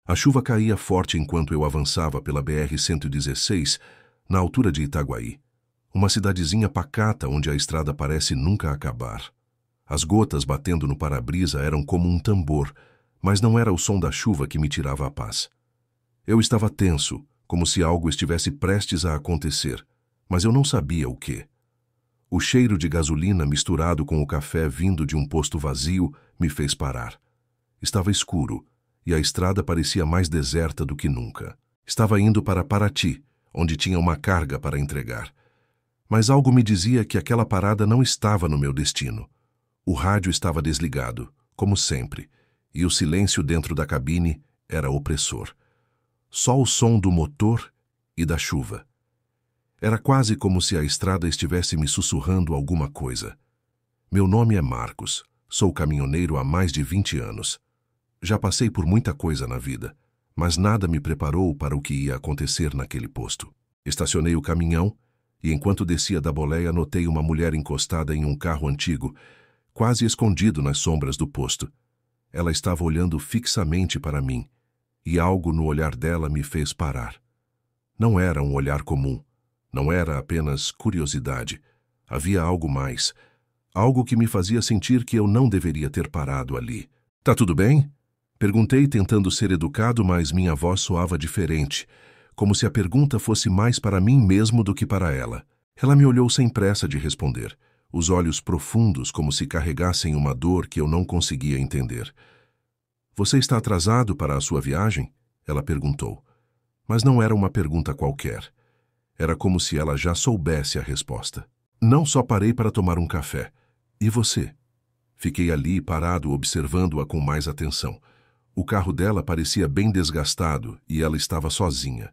A chuva caía forte enquanto eu avançava pela BR-116, na altura de Itaguaí, uma cidadezinha pacata onde a estrada parece nunca acabar. As gotas batendo no para-brisa eram como um tambor, mas não era o som da chuva que me tirava a paz. Eu estava tenso, como se algo estivesse prestes a acontecer, mas eu não sabia o quê. O cheiro de gasolina misturado com o café vindo de um posto vazio me fez parar. Estava escuro, e a estrada parecia mais deserta do que nunca. Estava indo para Paraty, onde tinha uma carga para entregar. Mas algo me dizia que aquela parada não estava no meu destino. O rádio estava desligado, como sempre, e o silêncio dentro da cabine era opressor. Só o som do motor e da chuva. Era quase como se a estrada estivesse me sussurrando alguma coisa. Meu nome é Marcos, sou caminhoneiro há mais de 20 anos. Já passei por muita coisa na vida, mas nada me preparou para o que ia acontecer naquele posto. Estacionei o caminhão e, enquanto descia da boleia, notei uma mulher encostada em um carro antigo, quase escondido nas sombras do posto. Ela estava olhando fixamente para mim, e algo no olhar dela me fez parar. Não era um olhar comum, não era apenas curiosidade. Havia algo mais, algo que me fazia sentir que eu não deveria ter parado ali. "Tá tudo bem?" Perguntei, tentando ser educado, mas minha voz soava diferente, como se a pergunta fosse mais para mim mesmo do que para ela. Ela me olhou sem pressa de responder, os olhos profundos como se carregassem uma dor que eu não conseguia entender. "Você está atrasado para a sua viagem?" ela perguntou. Mas não era uma pergunta qualquer. Era como se ela já soubesse a resposta. "Não, só parei para tomar um café. E você?" Fiquei ali parado, observando-a com mais atenção. O carro dela parecia bem desgastado e ela estava sozinha.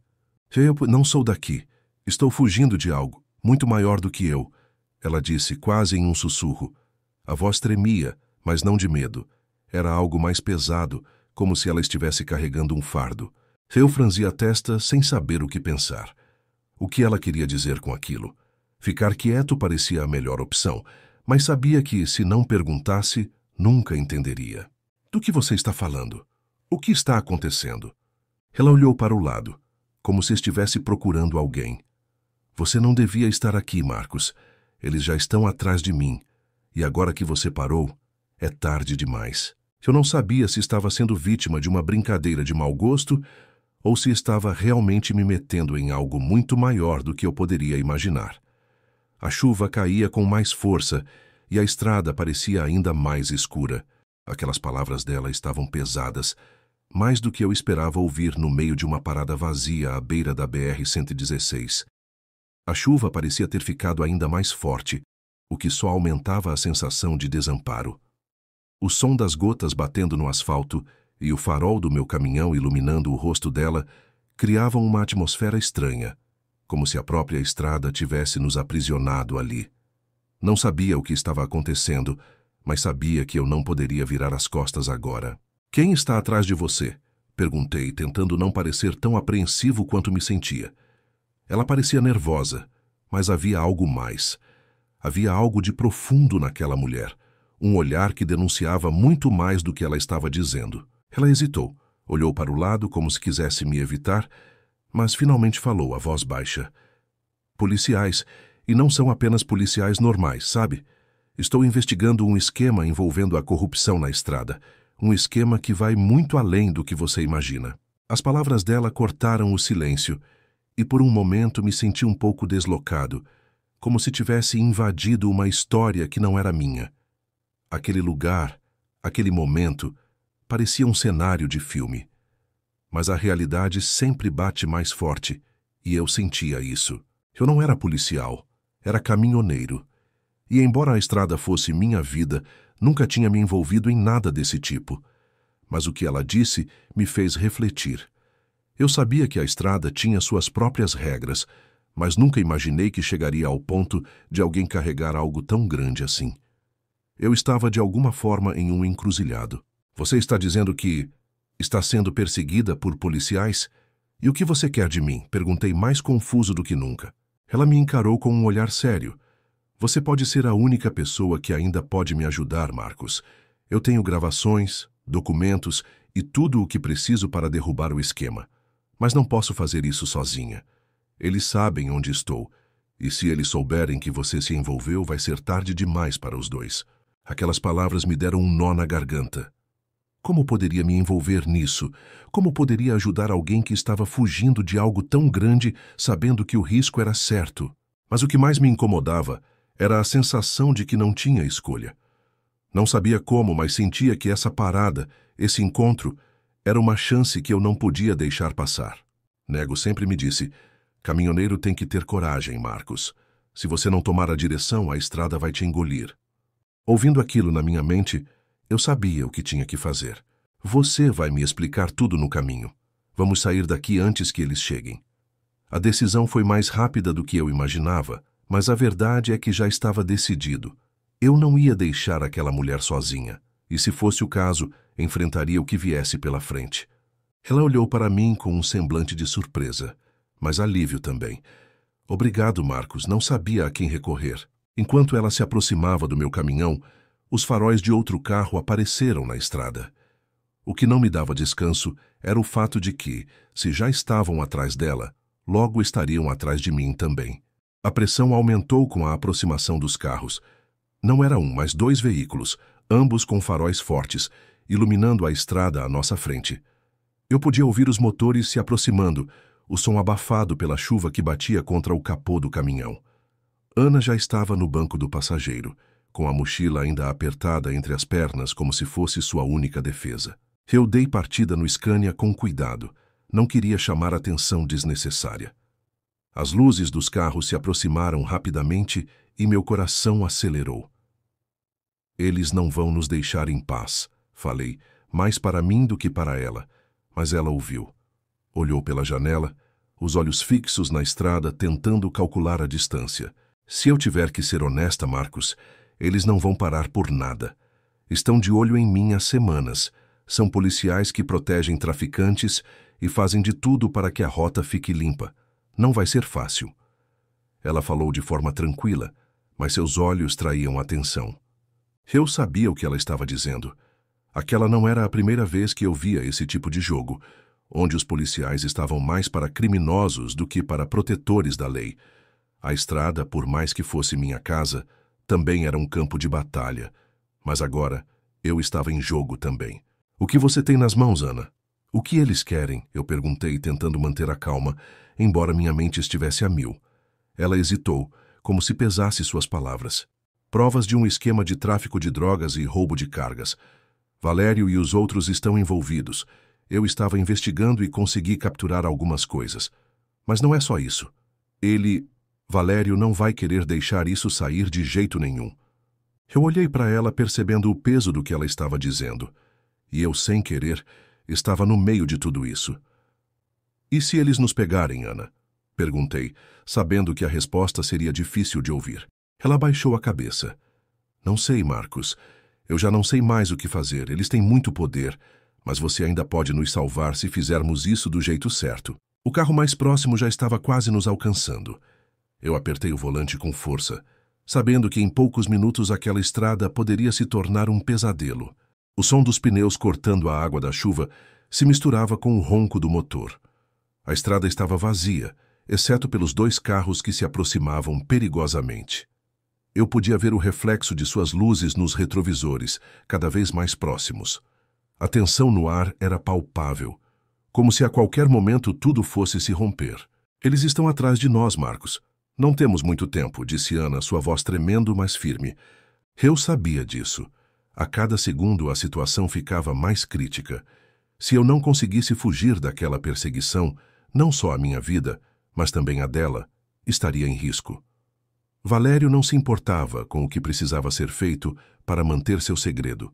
"Eu não sou daqui. Estou fugindo de algo, muito maior do que eu", ela disse quase em um sussurro. A voz tremia, mas não de medo. Era algo mais pesado, como se ela estivesse carregando um fardo. Eu franzi a testa sem saber o que pensar. O que ela queria dizer com aquilo? Ficar quieto parecia a melhor opção, mas sabia que, se não perguntasse, nunca entenderia. "Do que você está falando? O que está acontecendo?" Ela olhou para o lado, como se estivesse procurando alguém. "Você não devia estar aqui, Marcos. Eles já estão atrás de mim. E agora que você parou, é tarde demais." Eu não sabia se estava sendo vítima de uma brincadeira de mau gosto ou se estava realmente me metendo em algo muito maior do que eu poderia imaginar. A chuva caía com mais força e a estrada parecia ainda mais escura. Aquelas palavras dela estavam pesadas, mais do que eu esperava ouvir no meio de uma parada vazia à beira da BR-116. A chuva parecia ter ficado ainda mais forte, o que só aumentava a sensação de desamparo. O som das gotas batendo no asfalto e o farol do meu caminhão iluminando o rosto dela criavam uma atmosfera estranha, como se a própria estrada tivesse nos aprisionado ali. Não sabia o que estava acontecendo, mas sabia que eu não poderia virar as costas agora. "Quem está atrás de você?" perguntei, tentando não parecer tão apreensivo quanto me sentia. Ela parecia nervosa, mas havia algo mais. Havia algo de profundo naquela mulher, um olhar que denunciava muito mais do que ela estava dizendo. Ela hesitou, olhou para o lado como se quisesse me evitar, mas finalmente falou, a voz baixa. "Policiais, e não são apenas policiais normais, sabe? Estou investigando um esquema envolvendo a corrupção na estrada. Um esquema que vai muito além do que você imagina." As palavras dela cortaram o silêncio, e por um momento me senti um pouco deslocado, como se tivesse invadido uma história que não era minha. Aquele lugar, aquele momento, parecia um cenário de filme. Mas a realidade sempre bate mais forte, e eu sentia isso. Eu não era policial, era caminhoneiro. E embora a estrada fosse minha vida, nunca tinha me envolvido em nada desse tipo. Mas o que ela disse me fez refletir. Eu sabia que a estrada tinha suas próprias regras, mas nunca imaginei que chegaria ao ponto de alguém carregar algo tão grande assim. Eu estava de alguma forma em um encruzilhado. "Você está dizendo que está sendo perseguida por policiais? E o que você quer de mim?" perguntei, mais confuso do que nunca. Ela me encarou com um olhar sério. "Você pode ser a única pessoa que ainda pode me ajudar, Marcos. Eu tenho gravações, documentos e tudo o que preciso para derrubar o esquema. Mas não posso fazer isso sozinha. Eles sabem onde estou, e se eles souberem que você se envolveu, vai ser tarde demais para os dois. Aquelas palavras me deram um nó na garganta. Como poderia me envolver nisso? Como poderia ajudar alguém que estava fugindo de algo tão grande, sabendo que o risco era certo? Mas o que mais me incomodava era a sensação de que não tinha escolha. Não sabia como, mas sentia que essa parada, esse encontro, era uma chance que eu não podia deixar passar. Nego sempre me disse: caminhoneiro tem que ter coragem, Marcos. Se você não tomar a direção, a estrada vai te engolir. Ouvindo aquilo na minha mente, eu sabia o que tinha que fazer. Você vai me explicar tudo no caminho. Vamos sair daqui antes que eles cheguem. A decisão foi mais rápida do que eu imaginava, mas a verdade é que já estava decidido. Eu não ia deixar aquela mulher sozinha, e se fosse o caso, enfrentaria o que viesse pela frente. Ela olhou para mim com um semblante de surpresa, mas alívio também. Obrigado, Marcos, não sabia a quem recorrer. Enquanto ela se aproximava do meu caminhão, os faróis de outro carro apareceram na estrada. O que não me dava descanso era o fato de que, se já estavam atrás dela, logo estariam atrás de mim também. A pressão aumentou com a aproximação dos carros. Não era um, mas 2 veículos, ambos com faróis fortes, iluminando a estrada à nossa frente. Eu podia ouvir os motores se aproximando, o som abafado pela chuva que batia contra o capô do caminhão. Ana já estava no banco do passageiro, com a mochila ainda apertada entre as pernas como se fosse sua única defesa. Eu dei partida no Scania com cuidado. Não queria chamar atenção desnecessária. As luzes dos carros se aproximaram rapidamente e meu coração acelerou. Eles não vão nos deixar em paz, falei, mais para mim do que para ela, mas ela ouviu. Olhou pela janela, os olhos fixos na estrada, tentando calcular a distância. Se eu tiver que ser honesta, Marcos, eles não vão parar por nada. Estão de olho em mim há semanas. São policiais que protegem traficantes e fazem de tudo para que a rota fique limpa. Não vai ser fácil. Ela falou de forma tranquila, mas seus olhos traíam atenção. Eu sabia o que ela estava dizendo. Aquela não era a primeira vez que eu via esse tipo de jogo, onde os policiais estavam mais para criminosos do que para protetores da lei. A estrada, por mais que fosse minha casa, também era um campo de batalha. Mas agora, eu estava em jogo também. O que você tem nas mãos, Ana? O que eles querem? Eu perguntei, tentando manter a calma, embora minha mente estivesse a mil. Ela hesitou, como se pesasse suas palavras. Provas de um esquema de tráfico de drogas e roubo de cargas. Valério e os outros estão envolvidos. Eu estava investigando e consegui capturar algumas coisas. Mas não é só isso. Valério não vai querer deixar isso sair de jeito nenhum. Eu olhei para ela percebendo o peso do que ela estava dizendo. E eu, sem querer, estava no meio de tudo isso. E se eles nos pegarem, Ana? Perguntei, sabendo que a resposta seria difícil de ouvir. Ela baixou a cabeça. Não sei, Marcos. Eu já não sei mais o que fazer. Eles têm muito poder, mas você ainda pode nos salvar se fizermos isso do jeito certo. O carro mais próximo já estava quase nos alcançando. Eu apertei o volante com força, sabendo que em poucos minutos aquela estrada poderia se tornar um pesadelo. O som dos pneus cortando a água da chuva se misturava com o ronco do motor. A estrada estava vazia, exceto pelos 2 carros que se aproximavam perigosamente. Eu podia ver o reflexo de suas luzes nos retrovisores, cada vez mais próximos. A tensão no ar era palpável, como se a qualquer momento tudo fosse se romper. Eles estão atrás de nós, Marcos. Não temos muito tempo, disse Ana, sua voz tremendo, mas firme. Eu sabia disso. A cada segundo a situação ficava mais crítica. Se eu não conseguisse fugir daquela perseguição, não só a minha vida, mas também a dela, estaria em risco. Valério não se importava com o que precisava ser feito para manter seu segredo.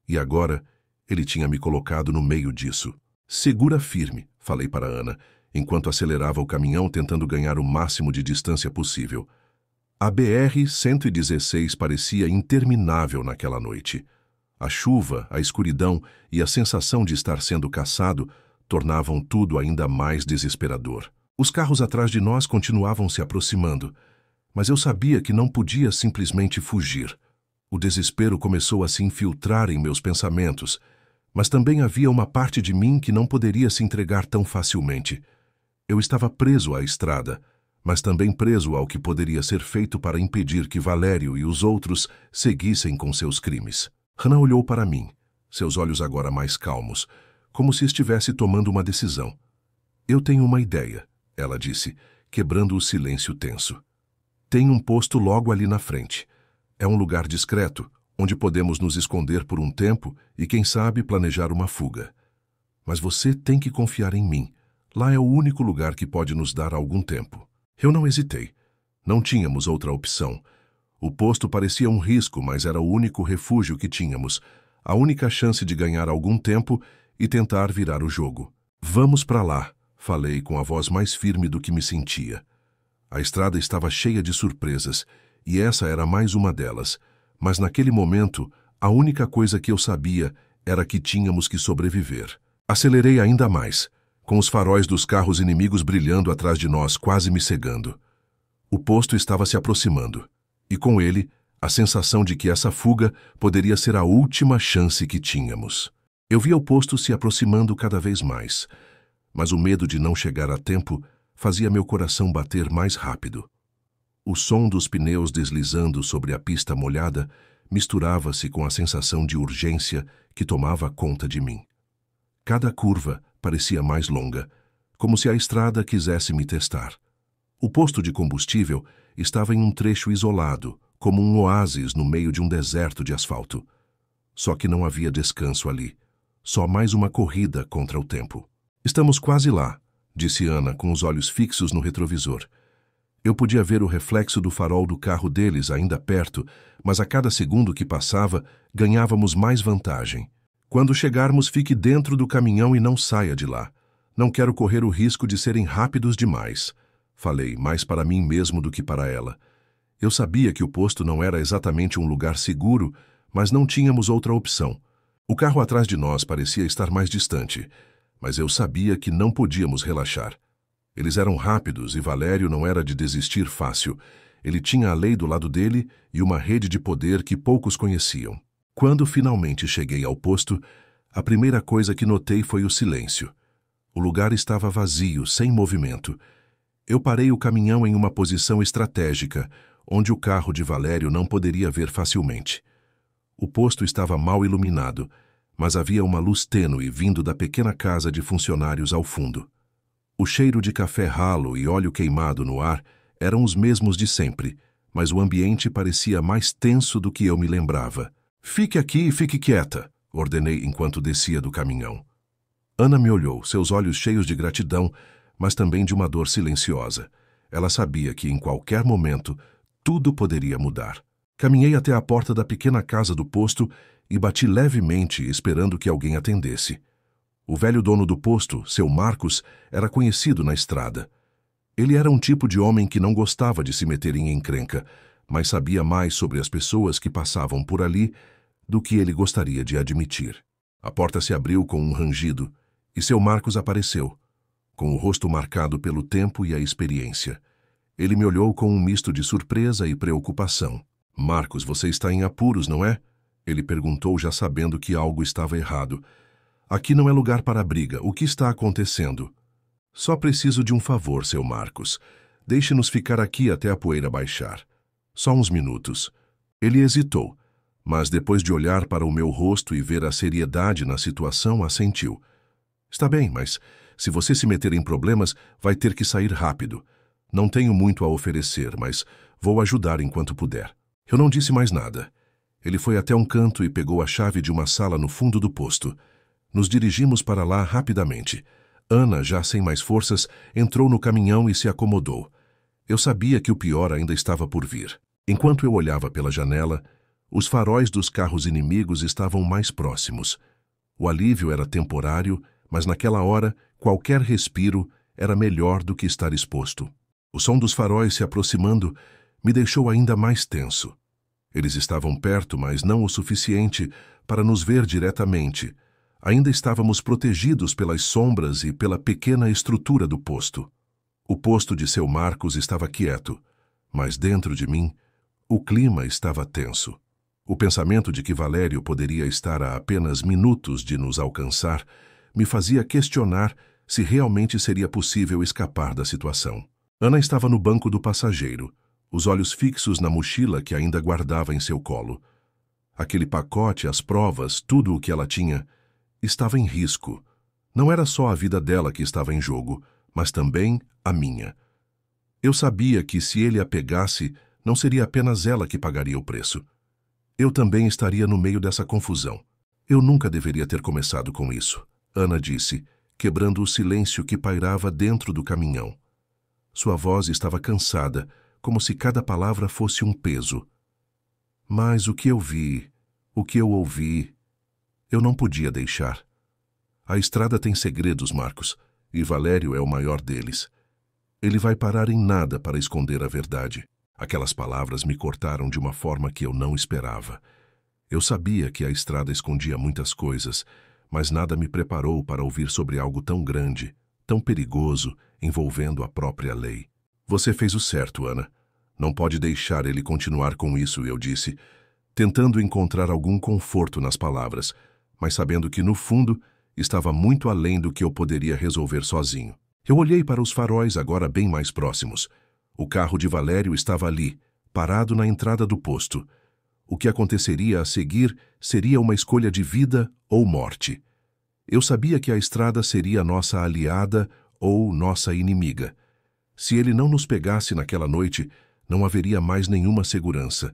E agora, ele tinha me colocado no meio disso. Segura firme, falei para Ana, enquanto acelerava o caminhão tentando ganhar o máximo de distância possível. A BR-116 parecia interminável naquela noite. A chuva, a escuridão e a sensação de estar sendo caçado tornavam tudo ainda mais desesperador. Os carros atrás de nós continuavam se aproximando, mas eu sabia que não podia simplesmente fugir. O desespero começou a se infiltrar em meus pensamentos, Mas também havia uma parte de mim que não poderia se entregar tão facilmente. Eu estava preso à estrada, mas também preso ao que poderia ser feito para impedir que Valério e os outros seguissem com seus crimes. Hannah olhou para mim, seus olhos agora mais calmos, como se estivesse tomando uma decisão. Eu tenho uma ideia, ela disse, quebrando o silêncio tenso. Tem um posto logo ali na frente. É um lugar discreto, onde podemos nos esconder por um tempo e, quem sabe, planejar uma fuga. Mas você tem que confiar em mim. Lá é o único lugar que pode nos dar algum tempo. Eu não hesitei. Não tínhamos outra opção. O posto parecia um risco, mas era o único refúgio que tínhamos, a única chance de ganhar algum tempo e tentar virar o jogo. Vamos para lá, falei com a voz mais firme do que me sentia. A estrada estava cheia de surpresas, e essa era mais uma delas. Mas naquele momento, a única coisa que eu sabia era que tínhamos que sobreviver. Acelerei ainda mais, com os faróis dos carros inimigos brilhando atrás de nós, quase me cegando. O posto estava se aproximando, e com ele, a sensação de que essa fuga poderia ser a última chance que tínhamos. Eu via o posto se aproximando cada vez mais, mas o medo de não chegar a tempo fazia meu coração bater mais rápido. O som dos pneus deslizando sobre a pista molhada misturava-se com a sensação de urgência que tomava conta de mim. Cada curva parecia mais longa, como se a estrada quisesse me testar. O posto de combustível estava em um trecho isolado, como um oásis no meio de um deserto de asfalto. Só que não havia descanso ali, só mais uma corrida contra o tempo. Estamos quase lá, disse Ana com os olhos fixos no retrovisor. Eu podia ver o reflexo do farol do carro deles ainda perto, mas a cada segundo que passava, ganhávamos mais vantagem. Quando chegarmos, fique dentro do caminhão e não saia de lá. Não quero correr o risco de serem rápidos demais. Falei, mais para mim mesmo do que para ela. Eu sabia que o posto não era exatamente um lugar seguro, mas não tínhamos outra opção. O carro atrás de nós parecia estar mais distante, mas eu sabia que não podíamos relaxar. Eles eram rápidos e Valério não era de desistir fácil. Ele tinha a lei do lado dele e uma rede de poder que poucos conheciam. Quando finalmente cheguei ao posto, a primeira coisa que notei foi o silêncio. O lugar estava vazio, sem movimento. Eu parei o caminhão em uma posição estratégica, onde o carro de Valério não poderia ver facilmente. O posto estava mal iluminado, mas havia uma luz tênue vindo da pequena casa de funcionários ao fundo. O cheiro de café ralo e óleo queimado no ar eram os mesmos de sempre, mas o ambiente parecia mais tenso do que eu me lembrava. Fique aqui e fique quieta, ordenei enquanto descia do caminhão. Ana me olhou, seus olhos cheios de gratidão, mas também de uma dor silenciosa. Ela sabia que, em qualquer momento, tudo poderia mudar. Caminhei até a porta da pequena casa do posto e bati levemente, esperando que alguém atendesse. O velho dono do posto, seu Marcos, era conhecido na estrada. Ele era um tipo de homem que não gostava de se meter em encrenca, mas sabia mais sobre as pessoas que passavam por ali do que ele gostaria de admitir. A porta se abriu com um rangido e seu Marcos apareceu, com o rosto marcado pelo tempo e a experiência. Ele me olhou com um misto de surpresa e preocupação. Marcos, você está em apuros, não é? Ele perguntou, já sabendo que algo estava errado. Aqui não é lugar para briga. O que está acontecendo? Só preciso de um favor, seu Marcos. Deixe-nos ficar aqui até a poeira baixar. Só uns minutos. Ele hesitou, mas depois de olhar para o meu rosto e ver a seriedade na situação, assentiu. Está bem, mas se você se meter em problemas, vai ter que sair rápido. Não tenho muito a oferecer, mas vou ajudar enquanto puder. Eu não disse mais nada. Ele foi até um canto e pegou a chave de uma sala no fundo do posto. Nos dirigimos para lá rapidamente. Ana, já sem mais forças, entrou no caminhão e se acomodou. Eu sabia que o pior ainda estava por vir. Enquanto eu olhava pela janela, os faróis dos carros inimigos estavam mais próximos. O alívio era temporário, mas naquela hora, qualquer respiro era melhor do que estar exposto. O som dos faróis se aproximando me deixou ainda mais tenso. Eles estavam perto, mas não o suficiente para nos ver diretamente. Ainda estávamos protegidos pelas sombras e pela pequena estrutura do posto. O posto de seu Marcos estava quieto, mas dentro de mim, o clima estava tenso. O pensamento de que Valério poderia estar a apenas minutos de nos alcançar me fazia questionar se realmente seria possível escapar da situação. Ana estava no banco do passageiro, os olhos fixos na mochila que ainda guardava em seu colo. Aquele pacote, as provas, tudo o que ela tinha, estava em risco. Não era só a vida dela que estava em jogo, mas também a minha. Eu sabia que se ele a pegasse, não seria apenas ela que pagaria o preço. Eu também estaria no meio dessa confusão. Eu nunca deveria ter começado com isso, Ana disse, quebrando o silêncio que pairava dentro do caminhão. Sua voz estava cansada, como se cada palavra fosse um peso. Mas o que eu vi, o que eu ouvi, eu não podia deixar. A estrada tem segredos, Marcos, e Valério é o maior deles. Ele vai parar em nada para esconder a verdade. Aquelas palavras me cortaram de uma forma que eu não esperava. Eu sabia que a estrada escondia muitas coisas, mas nada me preparou para ouvir sobre algo tão grande, tão perigoso, envolvendo a própria lei. Você fez o certo, Ana. Não pode deixar ele continuar com isso, eu disse, tentando encontrar algum conforto nas palavras, mas sabendo que, no fundo, estava muito além do que eu poderia resolver sozinho. Eu olhei para os faróis agora bem mais próximos. O carro de Valério estava ali, parado na entrada do posto. O que aconteceria a seguir seria uma escolha de vida ou morte. Eu sabia que a estrada seria nossa aliada ou nossa inimiga. Se ele não nos pegasse naquela noite, não haveria mais nenhuma segurança.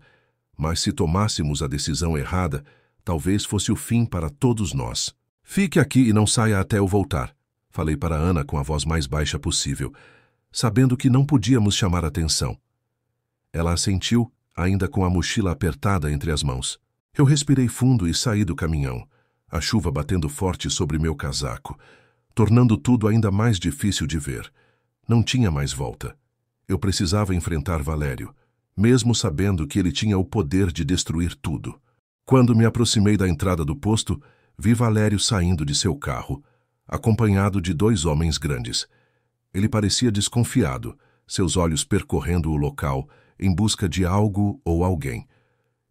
Mas se tomássemos a decisão errada, talvez fosse o fim para todos nós. Fique aqui e não saia até eu voltar, falei para Ana com a voz mais baixa possível, sabendo que não podíamos chamar atenção. Ela assentiu, ainda com a mochila apertada entre as mãos. Eu respirei fundo e saí do caminhão, a chuva batendo forte sobre meu casaco, tornando tudo ainda mais difícil de ver. Não tinha mais volta. Eu precisava enfrentar Valério, mesmo sabendo que ele tinha o poder de destruir tudo. Quando me aproximei da entrada do posto, vi Valério saindo de seu carro, acompanhado de 2 homens grandes. Ele parecia desconfiado, seus olhos percorrendo o local, em busca de algo ou alguém.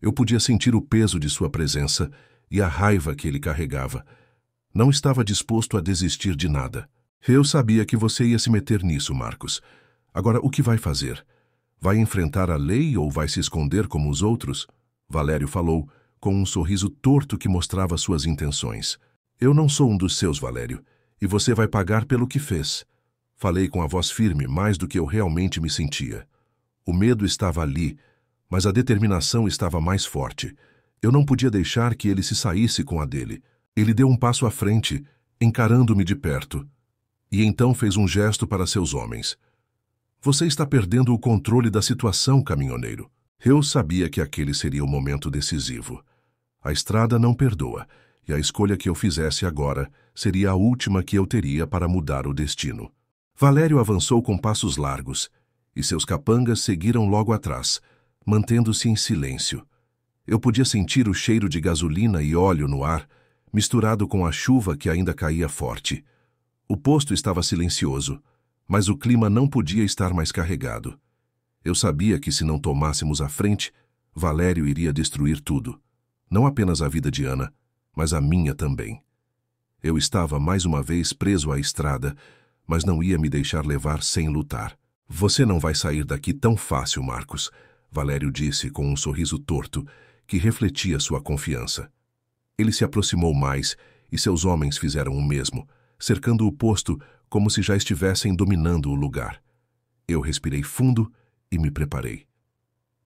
Eu podia sentir o peso de sua presença e a raiva que ele carregava. Não estava disposto a desistir de nada. Eu sabia que você ia se meter nisso, Marcos. Agora, o que vai fazer? Vai enfrentar a lei ou vai se esconder como os outros? Valério falou, com um sorriso torto que mostrava suas intenções. Eu não sou um dos seus, Valério, e você vai pagar pelo que fez. Falei com a voz firme, mais do que eu realmente me sentia. O medo estava ali, mas a determinação estava mais forte. Eu não podia deixar que ele se saísse com a dele. Ele deu um passo à frente, encarando-me de perto, e então fez um gesto para seus homens. Você está perdendo o controle da situação, caminhoneiro. Eu sabia que aquele seria o momento decisivo. A estrada não perdoa, e a escolha que eu fizesse agora seria a última que eu teria para mudar o destino. Valério avançou com passos largos, e seus capangas seguiram logo atrás, mantendo-se em silêncio. Eu podia sentir o cheiro de gasolina e óleo no ar, misturado com a chuva que ainda caía forte. O posto estava silencioso, mas o clima não podia estar mais carregado. Eu sabia que se não tomássemos a frente, Valério iria destruir tudo. Não apenas a vida de Ana, mas a minha também. Eu estava mais uma vez preso à estrada, mas não ia me deixar levar sem lutar. Você não vai sair daqui tão fácil, Marcos, Valério disse com um sorriso torto que refletia sua confiança. Ele se aproximou mais e seus homens fizeram o mesmo, cercando o posto como se já estivessem dominando o lugar. Eu respirei fundo e me preparei.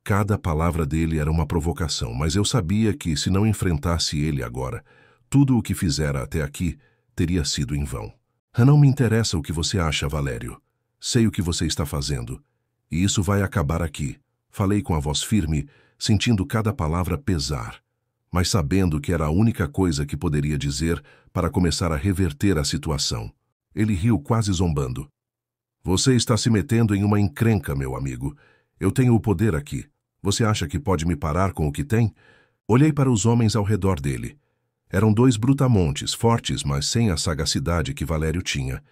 Cada palavra dele era uma provocação, mas eu sabia que, se não enfrentasse ele agora, tudo o que fizera até aqui teria sido em vão. Não me interessa o que você acha, Valério. Sei o que você está fazendo, e isso vai acabar aqui. Falei com a voz firme, sentindo cada palavra pesar, mas sabendo que era a única coisa que poderia dizer para começar a reverter a situação. Ele riu quase zombando. Você está se metendo em uma encrenca, meu amigo. Eu tenho o poder aqui. Você acha que pode me parar com o que tem? Olhei para os homens ao redor dele. Eram 2 brutamontes, fortes, mas sem a sagacidade que Valério tinha.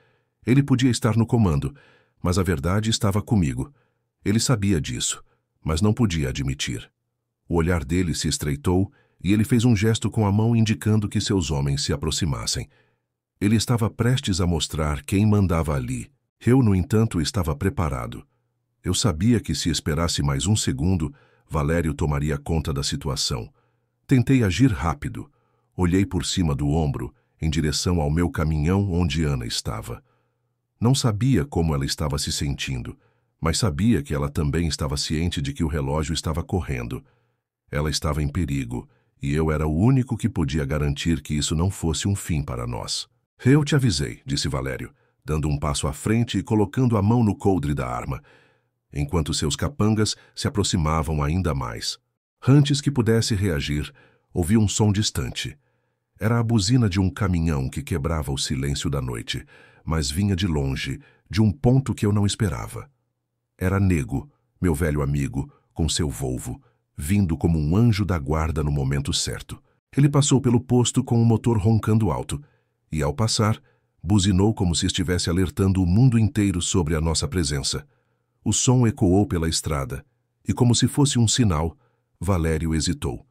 Ele podia estar no comando, mas a verdade estava comigo. Ele sabia disso, mas não podia admitir. O olhar dele se estreitou e ele fez um gesto com a mão indicando que seus homens se aproximassem. Ele estava prestes a mostrar quem mandava ali. Eu, no entanto, estava preparado. Eu sabia que se esperasse mais um segundo, Valério tomaria conta da situação. Tentei agir rápido. Olhei por cima do ombro, em direção ao meu caminhão onde Ana estava. Não sabia como ela estava se sentindo, mas sabia que ela também estava ciente de que o relógio estava correndo. Ela estava em perigo, e eu era o único que podia garantir que isso não fosse um fim para nós. Eu te avisei, disse Valério, dando um passo à frente e colocando a mão no coldre da arma, enquanto seus capangas se aproximavam ainda mais. Antes que pudesse reagir, ouvi um som distante. Era a buzina de um caminhão que quebrava o silêncio da noite, mas vinha de longe, de um ponto que eu não esperava. Era Nego, meu velho amigo, com seu Volvo, vindo como um anjo da guarda no momento certo. Ele passou pelo posto com o motor roncando alto, e ao passar, buzinou como se estivesse alertando o mundo inteiro sobre a nossa presença. O som ecoou pela estrada, e como se fosse um sinal, Valério hesitou.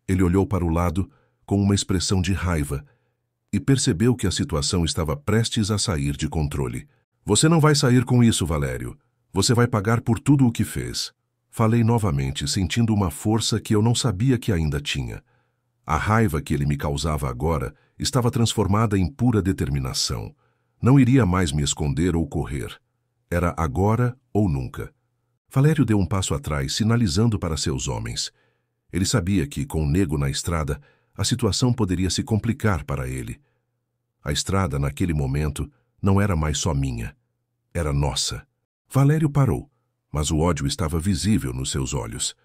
Ele olhou para o lado, com uma expressão de raiva, e percebeu que a situação estava prestes a sair de controle. Você não vai sair com isso, Valério. Você vai pagar por tudo o que fez. Falei novamente, sentindo uma força que eu não sabia que ainda tinha. A raiva que ele me causava agora estava transformada em pura determinação. Não iria mais me esconder ou correr. Era agora ou nunca. Valério deu um passo atrás, sinalizando para seus homens. Ele sabia que, com o Nego na estrada, a situação poderia se complicar para ele. A estrada, naquele momento, não era mais só minha. Era nossa. Valério parou, mas o ódio estava visível nos seus olhos.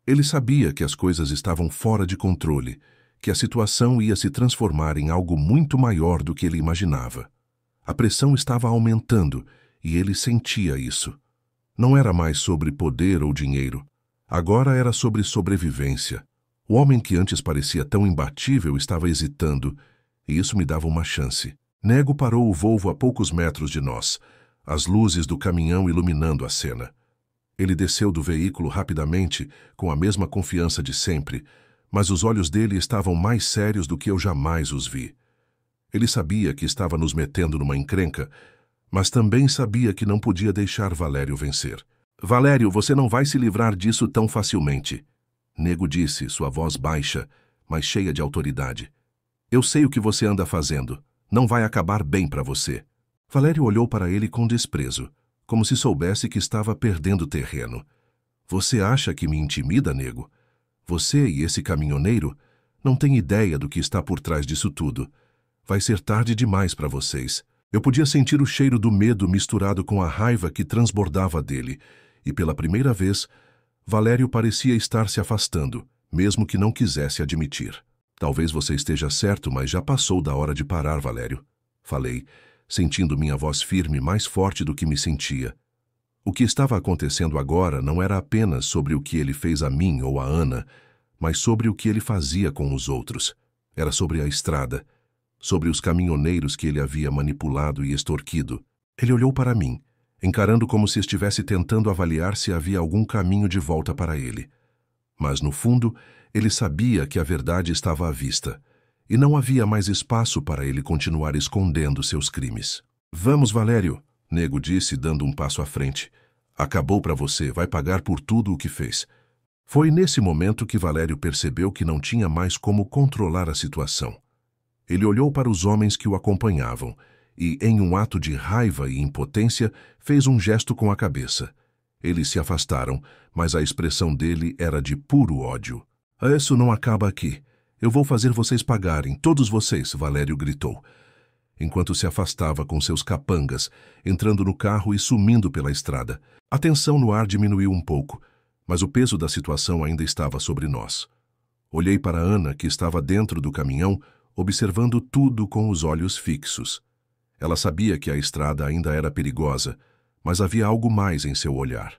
Ele sabia que as coisas estavam fora de controle, que a situação ia se transformar em algo muito maior do que ele imaginava. A pressão estava aumentando e ele sentia isso. Não era mais sobre poder ou dinheiro. Agora era sobre sobrevivência. O homem que antes parecia tão imbatível estava hesitando, e isso me dava uma chance. Nego parou o Volvo a poucos metros de nós, as luzes do caminhão iluminando a cena. Ele desceu do veículo rapidamente, com a mesma confiança de sempre, mas os olhos dele estavam mais sérios do que eu jamais os vi. Ele sabia que estava nos metendo numa encrenca, mas também sabia que não podia deixar Valério vencer. Valério, você não vai se livrar disso tão facilmente. Nego disse, sua voz baixa, mas cheia de autoridade. Eu sei o que você anda fazendo. Não vai acabar bem para você. Valério olhou para ele com desprezo, como se soubesse que estava perdendo terreno. Você acha que me intimida, Nego? Você e esse caminhoneiro não têm ideia do que está por trás disso tudo. Vai ser tarde demais para vocês. Eu podia sentir o cheiro do medo misturado com a raiva que transbordava dele, e pela primeira vez, Valério parecia estar se afastando, mesmo que não quisesse admitir. Talvez você esteja certo, mas já passou da hora de parar, Valério. Falei, sentindo minha voz firme mais forte do que me sentia. O que estava acontecendo agora não era apenas sobre o que ele fez a mim ou a Ana, mas sobre o que ele fazia com os outros. Era sobre a estrada, sobre os caminhoneiros que ele havia manipulado e extorquido. Ele olhou para mim, encarando como se estivesse tentando avaliar se havia algum caminho de volta para ele. Mas, no fundo, ele sabia que a verdade estava à vista, e não havia mais espaço para ele continuar escondendo seus crimes. Vamos, Valério, Nego disse, dando um passo à frente. Acabou para você, vai pagar por tudo o que fez. Foi nesse momento que Valério percebeu que não tinha mais como controlar a situação. Ele olhou para os homens que o acompanhavam e, em um ato de raiva e impotência, fez um gesto com a cabeça. Eles se afastaram, mas a expressão dele era de puro ódio. Isso não acaba aqui. Eu vou fazer vocês pagarem, todos vocês, Valério gritou, enquanto se afastava com seus capangas, entrando no carro e sumindo pela estrada. A tensão no ar diminuiu um pouco, mas o peso da situação ainda estava sobre nós. Olhei para Ana, que estava dentro do caminhão, observando tudo com os olhos fixos. Ela sabia que a estrada ainda era perigosa, mas havia algo mais em seu olhar.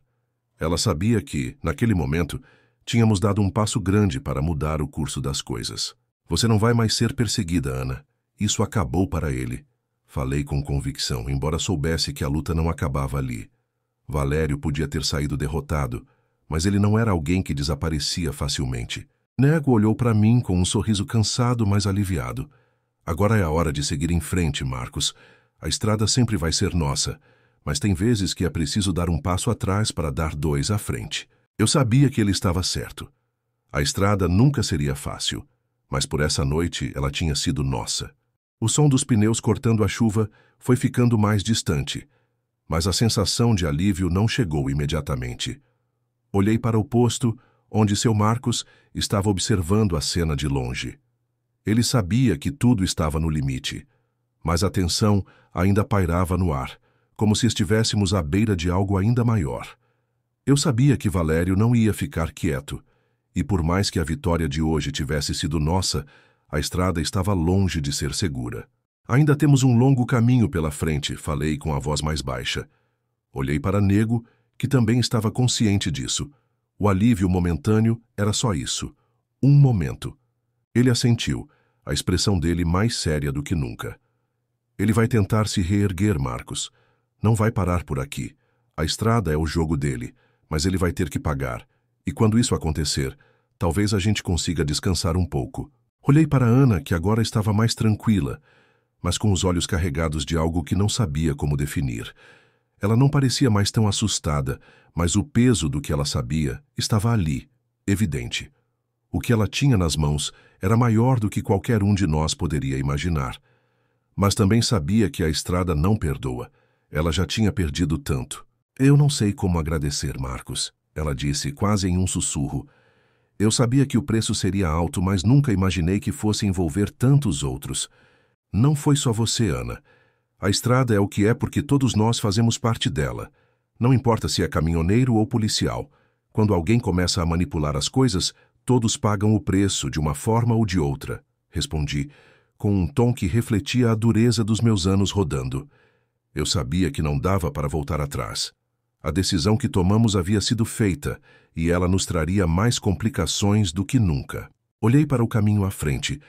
Ela sabia que, naquele momento, tínhamos dado um passo grande para mudar o curso das coisas. Você não vai mais ser perseguida, Ana. Isso acabou para ele. Falei com convicção, embora soubesse que a luta não acabava ali. Valério podia ter saído derrotado, mas ele não era alguém que desaparecia facilmente. Nego olhou para mim com um sorriso cansado, mas aliviado. Agora é a hora de seguir em frente, Marcos. A estrada sempre vai ser nossa, mas tem vezes que é preciso dar um passo atrás para dar dois à frente. Eu sabia que ele estava certo. A estrada nunca seria fácil, mas por essa noite ela tinha sido nossa. O som dos pneus cortando a chuva foi ficando mais distante, mas a sensação de alívio não chegou imediatamente. Olhei para o posto, onde seu Marcos estava observando a cena de longe. Ele sabia que tudo estava no limite, mas a tensão ainda pairava no ar, como se estivéssemos à beira de algo ainda maior. Eu sabia que Valério não ia ficar quieto, e por mais que a vitória de hoje tivesse sido nossa, a estrada estava longe de ser segura. Ainda temos um longo caminho pela frente, falei com a voz mais baixa. Olhei para Nego, que também estava consciente disso. O alívio momentâneo era só isso. Um momento. Ele assentiu, a expressão dele mais séria do que nunca. Ele vai tentar se reerguer, Marcos. Não vai parar por aqui. A estrada é o jogo dele, mas ele vai ter que pagar. E quando isso acontecer, talvez a gente consiga descansar um pouco. Olhei para Ana, que agora estava mais tranquila, mas com os olhos carregados de algo que não sabia como definir. Ela não parecia mais tão assustada, mas o peso do que ela sabia estava ali, evidente. O que ela tinha nas mãos era maior do que qualquer um de nós poderia imaginar. Mas também sabia que a estrada não perdoa. Ela já tinha perdido tanto. Eu não sei como agradecer, Marcos, ela disse quase em um sussurro. Eu sabia que o preço seria alto, mas nunca imaginei que fosse envolver tantos outros. Não foi só você, Ana. A estrada é o que é porque todos nós fazemos parte dela. Não importa se é caminhoneiro ou policial. Quando alguém começa a manipular as coisas, todos pagam o preço de uma forma ou de outra, respondi, com um tom que refletia a dureza dos meus anos rodando. Eu sabia que não dava para voltar atrás. A decisão que tomamos havia sido feita, e ela nos traria mais complicações do que nunca. Olhei para o caminho à frente,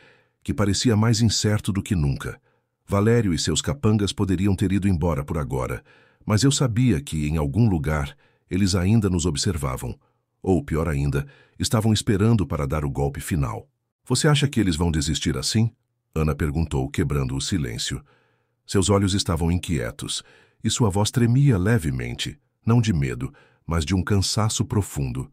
que parecia mais incerto do que nunca. Valério e seus capangas poderiam ter ido embora por agora, mas eu sabia que, em algum lugar, eles ainda nos observavam. Ou, pior ainda, estavam esperando para dar o golpe final. Você acha que eles vão desistir assim? Ana perguntou, quebrando o silêncio. Seus olhos estavam inquietos, e sua voz tremia levemente, não de medo, mas de um cansaço profundo.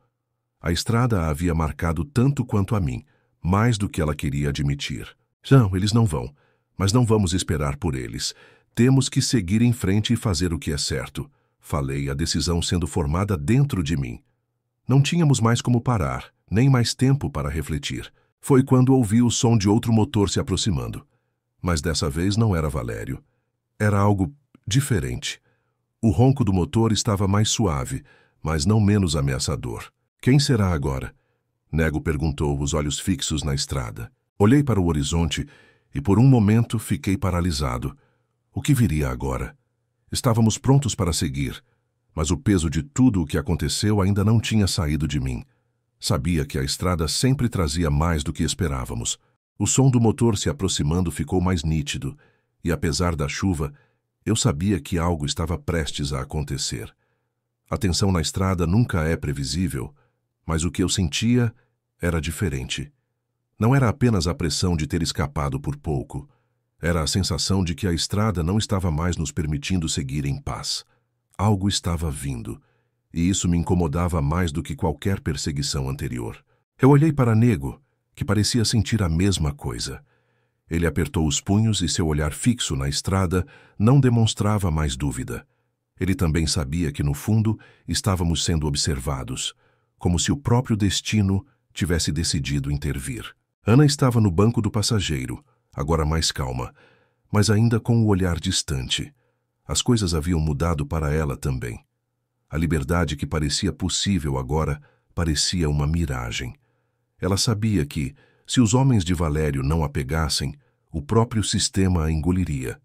A estrada a havia marcado tanto quanto a mim, mais do que ela queria admitir. Não, eles não vão, mas não vamos esperar por eles. Temos que seguir em frente e fazer o que é certo. Falei, a decisão sendo formada dentro de mim. Não tínhamos mais como parar, nem mais tempo para refletir. Foi quando ouvi o som de outro motor se aproximando. Mas dessa vez não era Valério. Era algo diferente. O ronco do motor estava mais suave, mas não menos ameaçador. Quem será agora? Nego perguntou, os olhos fixos na estrada. Olhei para o horizonte e por um momento fiquei paralisado. O que viria agora? Estávamos prontos para seguir, mas o peso de tudo o que aconteceu ainda não tinha saído de mim. Sabia que a estrada sempre trazia mais do que esperávamos. O som do motor se aproximando ficou mais nítido, e apesar da chuva, eu sabia que algo estava prestes a acontecer. A tensão na estrada nunca é previsível, mas o que eu sentia era diferente. Não era apenas a pressão de ter escapado por pouco. Era a sensação de que a estrada não estava mais nos permitindo seguir em paz. Algo estava vindo, e isso me incomodava mais do que qualquer perseguição anterior. Eu olhei para Nego, que parecia sentir a mesma coisa. Ele apertou os punhos e seu olhar fixo na estrada não demonstrava mais dúvida. Ele também sabia que, no fundo, estávamos sendo observados, como se o próprio destino tivesse decidido intervir. Ana estava no banco do passageiro, agora mais calma, mas ainda com o olhar distante. As coisas haviam mudado para ela também. A liberdade que parecia possível agora parecia uma miragem. Ela sabia que, se os homens de Valério não a pegassem, o próprio sistema a engoliria.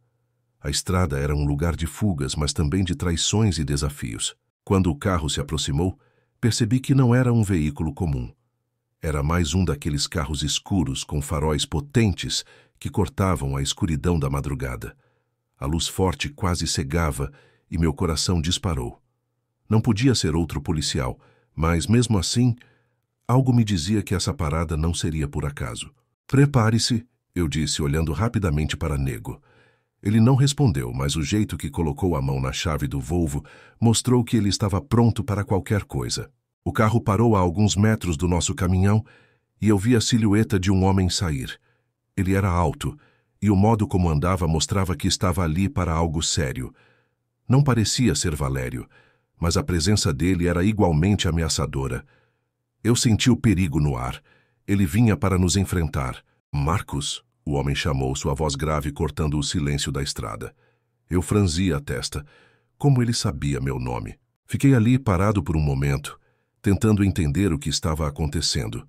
A estrada era um lugar de fugas, mas também de traições e desafios. Quando o carro se aproximou, percebi que não era um veículo comum. Era mais um daqueles carros escuros com faróis potentes que cortavam a escuridão da madrugada. A luz forte quase cegava e meu coração disparou. Não podia ser outro policial, Mas, mesmo assim, algo me dizia que essa parada não seria por acaso. Prepare-se, eu disse, olhando rapidamente para Nego. Ele não respondeu, mas o jeito que colocou a mão na chave do Volvo mostrou que ele estava pronto para qualquer coisa. O carro parou a alguns metros do nosso caminhão e eu vi a silhueta de um homem sair. Ele era alto, e o modo como andava mostrava que estava ali para algo sério. Não parecia ser Valério, mas a presença dele era igualmente ameaçadora. Eu senti o perigo no ar. Ele vinha para nos enfrentar. Marcos, o homem chamou, sua voz grave cortando o silêncio da estrada. Eu franzi a testa. Como ele sabia meu nome? Fiquei ali parado por um momento, tentando entender o que estava acontecendo.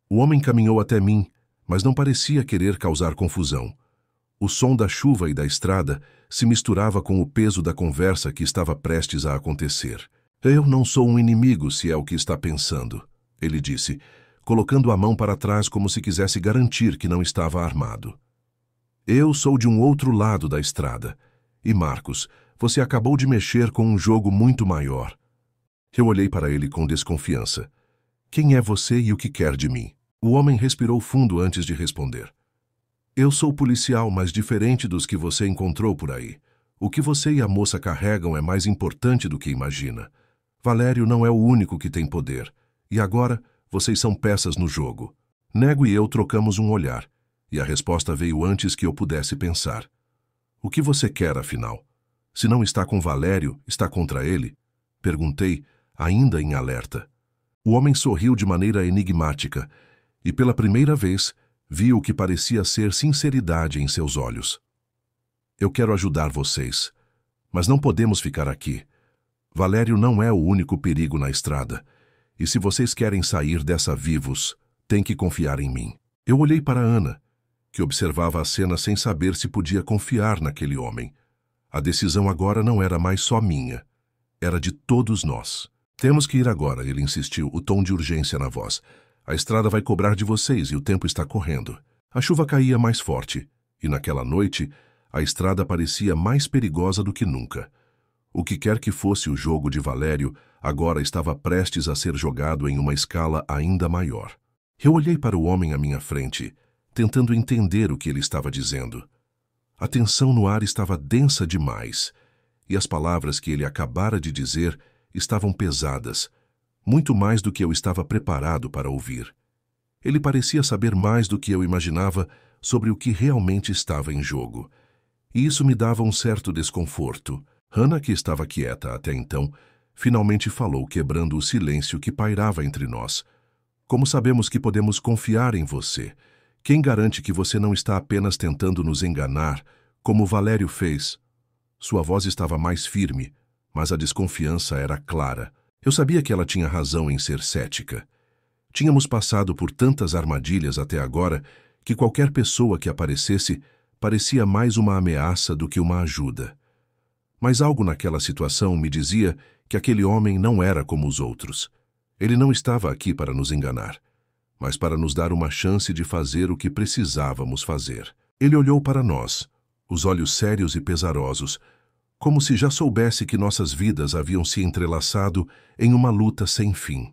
O homem caminhou até mim, mas não parecia querer causar confusão. O som da chuva e da estrada se misturava com o peso da conversa que estava prestes a acontecer. Eu não sou um inimigo, se é o que está pensando, ele disse, colocando a mão para trás como se quisesse garantir que não estava armado. Eu sou de um outro lado da estrada. E Marcos, você acabou de mexer com um jogo muito maior. Eu olhei para ele com desconfiança. Quem é você e o que quer de mim? O homem respirou fundo antes de responder. Eu sou policial, mas diferente dos que você encontrou por aí. O que você e a moça carregam é mais importante do que imagina. Valério não é o único que tem poder. E agora, vocês são peças no jogo. Nego e eu trocamos um olhar, e a resposta veio antes que eu pudesse pensar. O que você quer, afinal? Se não está com Valério, está contra ele? Perguntei, ainda em alerta. O homem sorriu de maneira enigmática, e pela primeira vez, vi o que parecia ser sinceridade em seus olhos. Eu quero ajudar vocês, mas não podemos ficar aqui. Valério não é o único perigo na estrada, e se vocês querem sair dessa vivos, tem que confiar em mim. Eu olhei para Ana, que observava a cena sem saber se podia confiar naquele homem. A decisão agora não era mais só minha, era de todos nós. Temos que ir agora, ele insistiu, o tom de urgência na voz. A estrada vai cobrar de vocês e o tempo está correndo. A chuva caía mais forte, e naquela noite, a estrada parecia mais perigosa do que nunca. O que quer que fosse o jogo de Valério, agora estava prestes a ser jogado em uma escala ainda maior. Eu olhei para o homem à minha frente, tentando entender o que ele estava dizendo. A tensão no ar estava densa demais, e as palavras que ele acabara de dizer estavam pesadas, muito mais do que eu estava preparado para ouvir. Ele parecia saber mais do que eu imaginava sobre o que realmente estava em jogo. E isso me dava um certo desconforto. Hannah, que estava quieta até então, finalmente falou, quebrando o silêncio que pairava entre nós. Como sabemos que podemos confiar em você? Quem garante que você não está apenas tentando nos enganar, como Valério fez? Sua voz estava mais firme, mas a desconfiança era clara. Eu sabia que ela tinha razão em ser cética. Tínhamos passado por tantas armadilhas até agora que qualquer pessoa que aparecesse parecia mais uma ameaça do que uma ajuda. Mas algo naquela situação me dizia que aquele homem não era como os outros. Ele não estava aqui para nos enganar, mas para nos dar uma chance de fazer o que precisávamos fazer. Ele olhou para nós, os olhos sérios e pesarosos, como se já soubesse que nossas vidas haviam se entrelaçado em uma luta sem fim.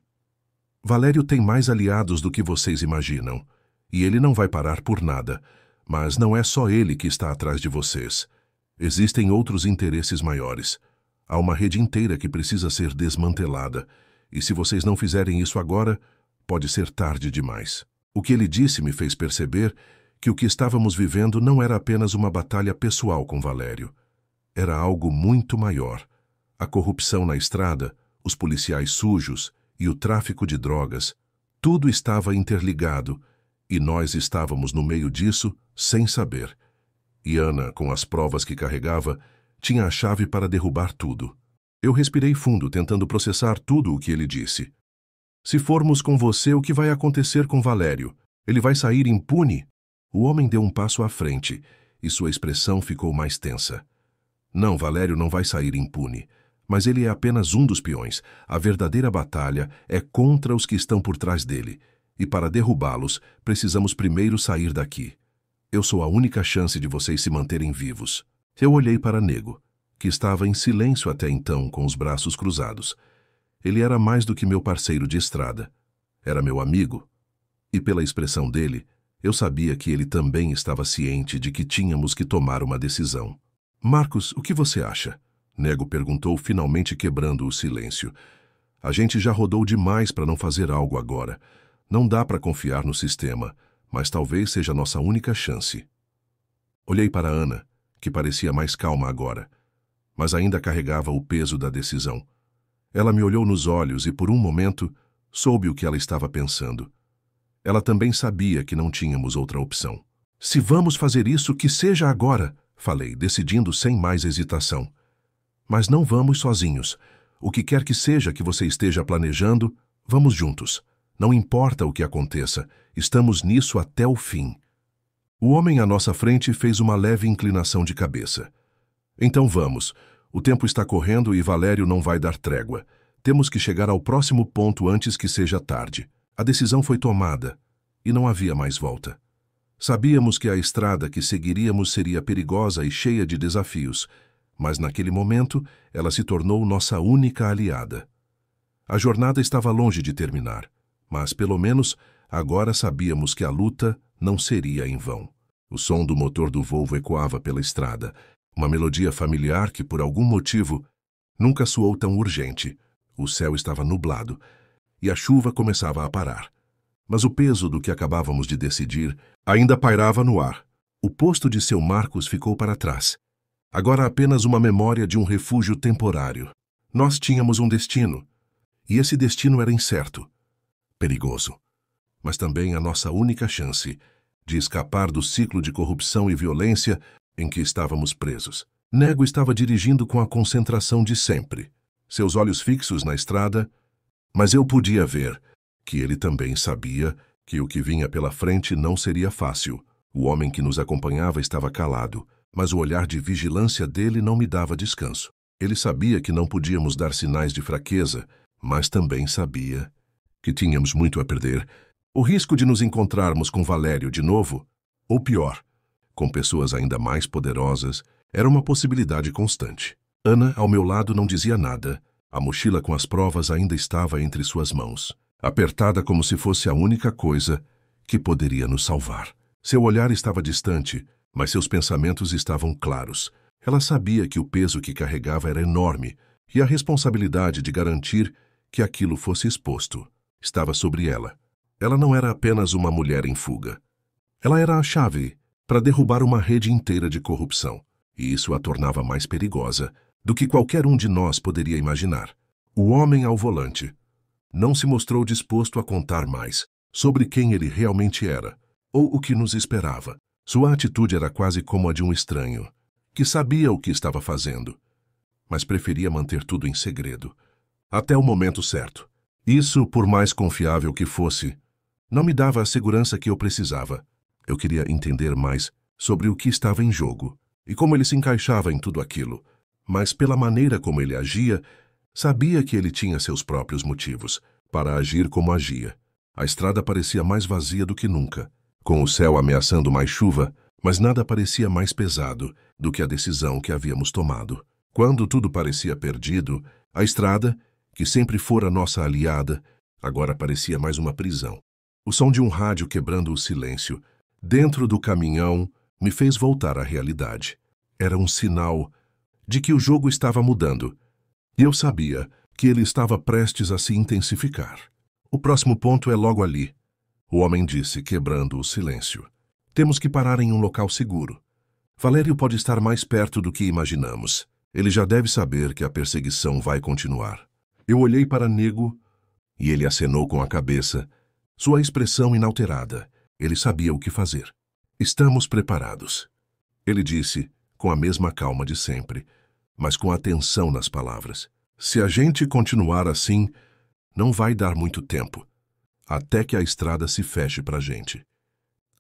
Valério tem mais aliados do que vocês imaginam, e ele não vai parar por nada, mas não é só ele que está atrás de vocês. Existem outros interesses maiores. Há uma rede inteira que precisa ser desmantelada, e se vocês não fizerem isso agora, pode ser tarde demais. O que ele disse me fez perceber que o que estávamos vivendo não era apenas uma batalha pessoal com Valério. Era algo muito maior. A corrupção na estrada, os policiais sujos e o tráfico de drogas, tudo estava interligado, e nós estávamos no meio disso sem saber. E Ana, com as provas que carregava, tinha a chave para derrubar tudo. Eu respirei fundo, tentando processar tudo o que ele disse. Se formos com você, o que vai acontecer com Valério? Ele vai sair impune? O homem deu um passo à frente, e sua expressão ficou mais tensa. Não, Valério não vai sair impune. Mas ele é apenas um dos peões. A verdadeira batalha é contra os que estão por trás dele. E para derrubá-los, precisamos primeiro sair daqui. Eu sou a única chance de vocês se manterem vivos. Eu olhei para Nego, que estava em silêncio até então, com os braços cruzados. Ele era mais do que meu parceiro de estrada. Era meu amigo. E pela expressão dele, eu sabia que ele também estava ciente de que tínhamos que tomar uma decisão. Marcos, o que você acha? Nego perguntou, finalmente quebrando o silêncio. A gente já rodou demais para não fazer algo agora. Não dá para confiar no sistema, mas talvez seja a nossa única chance. Olhei para Ana, que parecia mais calma agora, mas ainda carregava o peso da decisão. Ela me olhou nos olhos e, por um momento, soube o que ela estava pensando. Ela também sabia que não tínhamos outra opção. Se vamos fazer isso, que seja agora, falei, decidindo sem mais hesitação. Mas não vamos sozinhos. O que quer que seja que você esteja planejando, vamos juntos. Não importa o que aconteça, estamos nisso até o fim. O homem à nossa frente fez uma leve inclinação de cabeça. Então vamos. O tempo está correndo e Valério não vai dar trégua. Temos que chegar ao próximo ponto antes que seja tarde. A decisão foi tomada e não havia mais volta. Sabíamos que a estrada que seguiríamos seria perigosa e cheia de desafios, mas naquele momento ela se tornou nossa única aliada. A jornada estava longe de terminar, mas pelo menos agora sabíamos que a luta não seria em vão. O som do motor do Volvo ecoava pela estrada, uma melodia familiar que, por algum motivo, nunca soou tão urgente. O céu estava nublado e a chuva começava a parar. Mas o peso do que acabávamos de decidir ainda pairava no ar. O posto de seu Marcos ficou para trás. Agora apenas uma memória de um refúgio temporário. Nós tínhamos um destino, e esse destino era incerto, perigoso, mas também a nossa única chance de escapar do ciclo de corrupção e violência em que estávamos presos. Nego estava dirigindo com a concentração de sempre, seus olhos fixos na estrada, mas eu podia ver que ele também sabia que o que vinha pela frente não seria fácil. O homem que nos acompanhava estava calado, mas o olhar de vigilância dele não me dava descanso. Ele sabia que não podíamos dar sinais de fraqueza, mas também sabia que tínhamos muito a perder. O risco de nos encontrarmos com Valério de novo, ou pior, com pessoas ainda mais poderosas, era uma possibilidade constante. Ana, ao meu lado, não dizia nada. A mochila com as provas ainda estava entre suas mãos, apertada como se fosse a única coisa que poderia nos salvar. Seu olhar estava distante, mas seus pensamentos estavam claros. Ela sabia que o peso que carregava era enorme e a responsabilidade de garantir que aquilo fosse exposto estava sobre ela. Ela não era apenas uma mulher em fuga. Ela era a chave para derrubar uma rede inteira de corrupção, e isso a tornava mais perigosa do que qualquer um de nós poderia imaginar. O homem ao volante não se mostrou disposto a contar mais sobre quem ele realmente era ou o que nos esperava. Sua atitude era quase como a de um estranho, que sabia o que estava fazendo, mas preferia manter tudo em segredo, até o momento certo. Isso, por mais confiável que fosse, não me dava a segurança que eu precisava. Eu queria entender mais sobre o que estava em jogo e como ele se encaixava em tudo aquilo, mas pela maneira como ele agia, sabia que ele tinha seus próprios motivos para agir como agia. A estrada parecia mais vazia do que nunca, com o céu ameaçando mais chuva, mas nada parecia mais pesado do que a decisão que havíamos tomado. Quando tudo parecia perdido, a estrada, que sempre fora nossa aliada, agora parecia mais uma prisão. O som de um rádio quebrando o silêncio dentro do caminhão me fez voltar à realidade. Era um sinal de que o jogo estava mudando, e eu sabia que ele estava prestes a se intensificar. O próximo ponto é logo ali, o homem disse, quebrando o silêncio. Temos que parar em um local seguro. Valério pode estar mais perto do que imaginamos. Ele já deve saber que a perseguição vai continuar. Eu olhei para Nego e ele acenou com a cabeça, sua expressão inalterada. Ele sabia o que fazer. Estamos preparados, ele disse, com a mesma calma de sempre, mas com atenção nas palavras. Se a gente continuar assim, não vai dar muito tempo, até que a estrada se feche para a gente.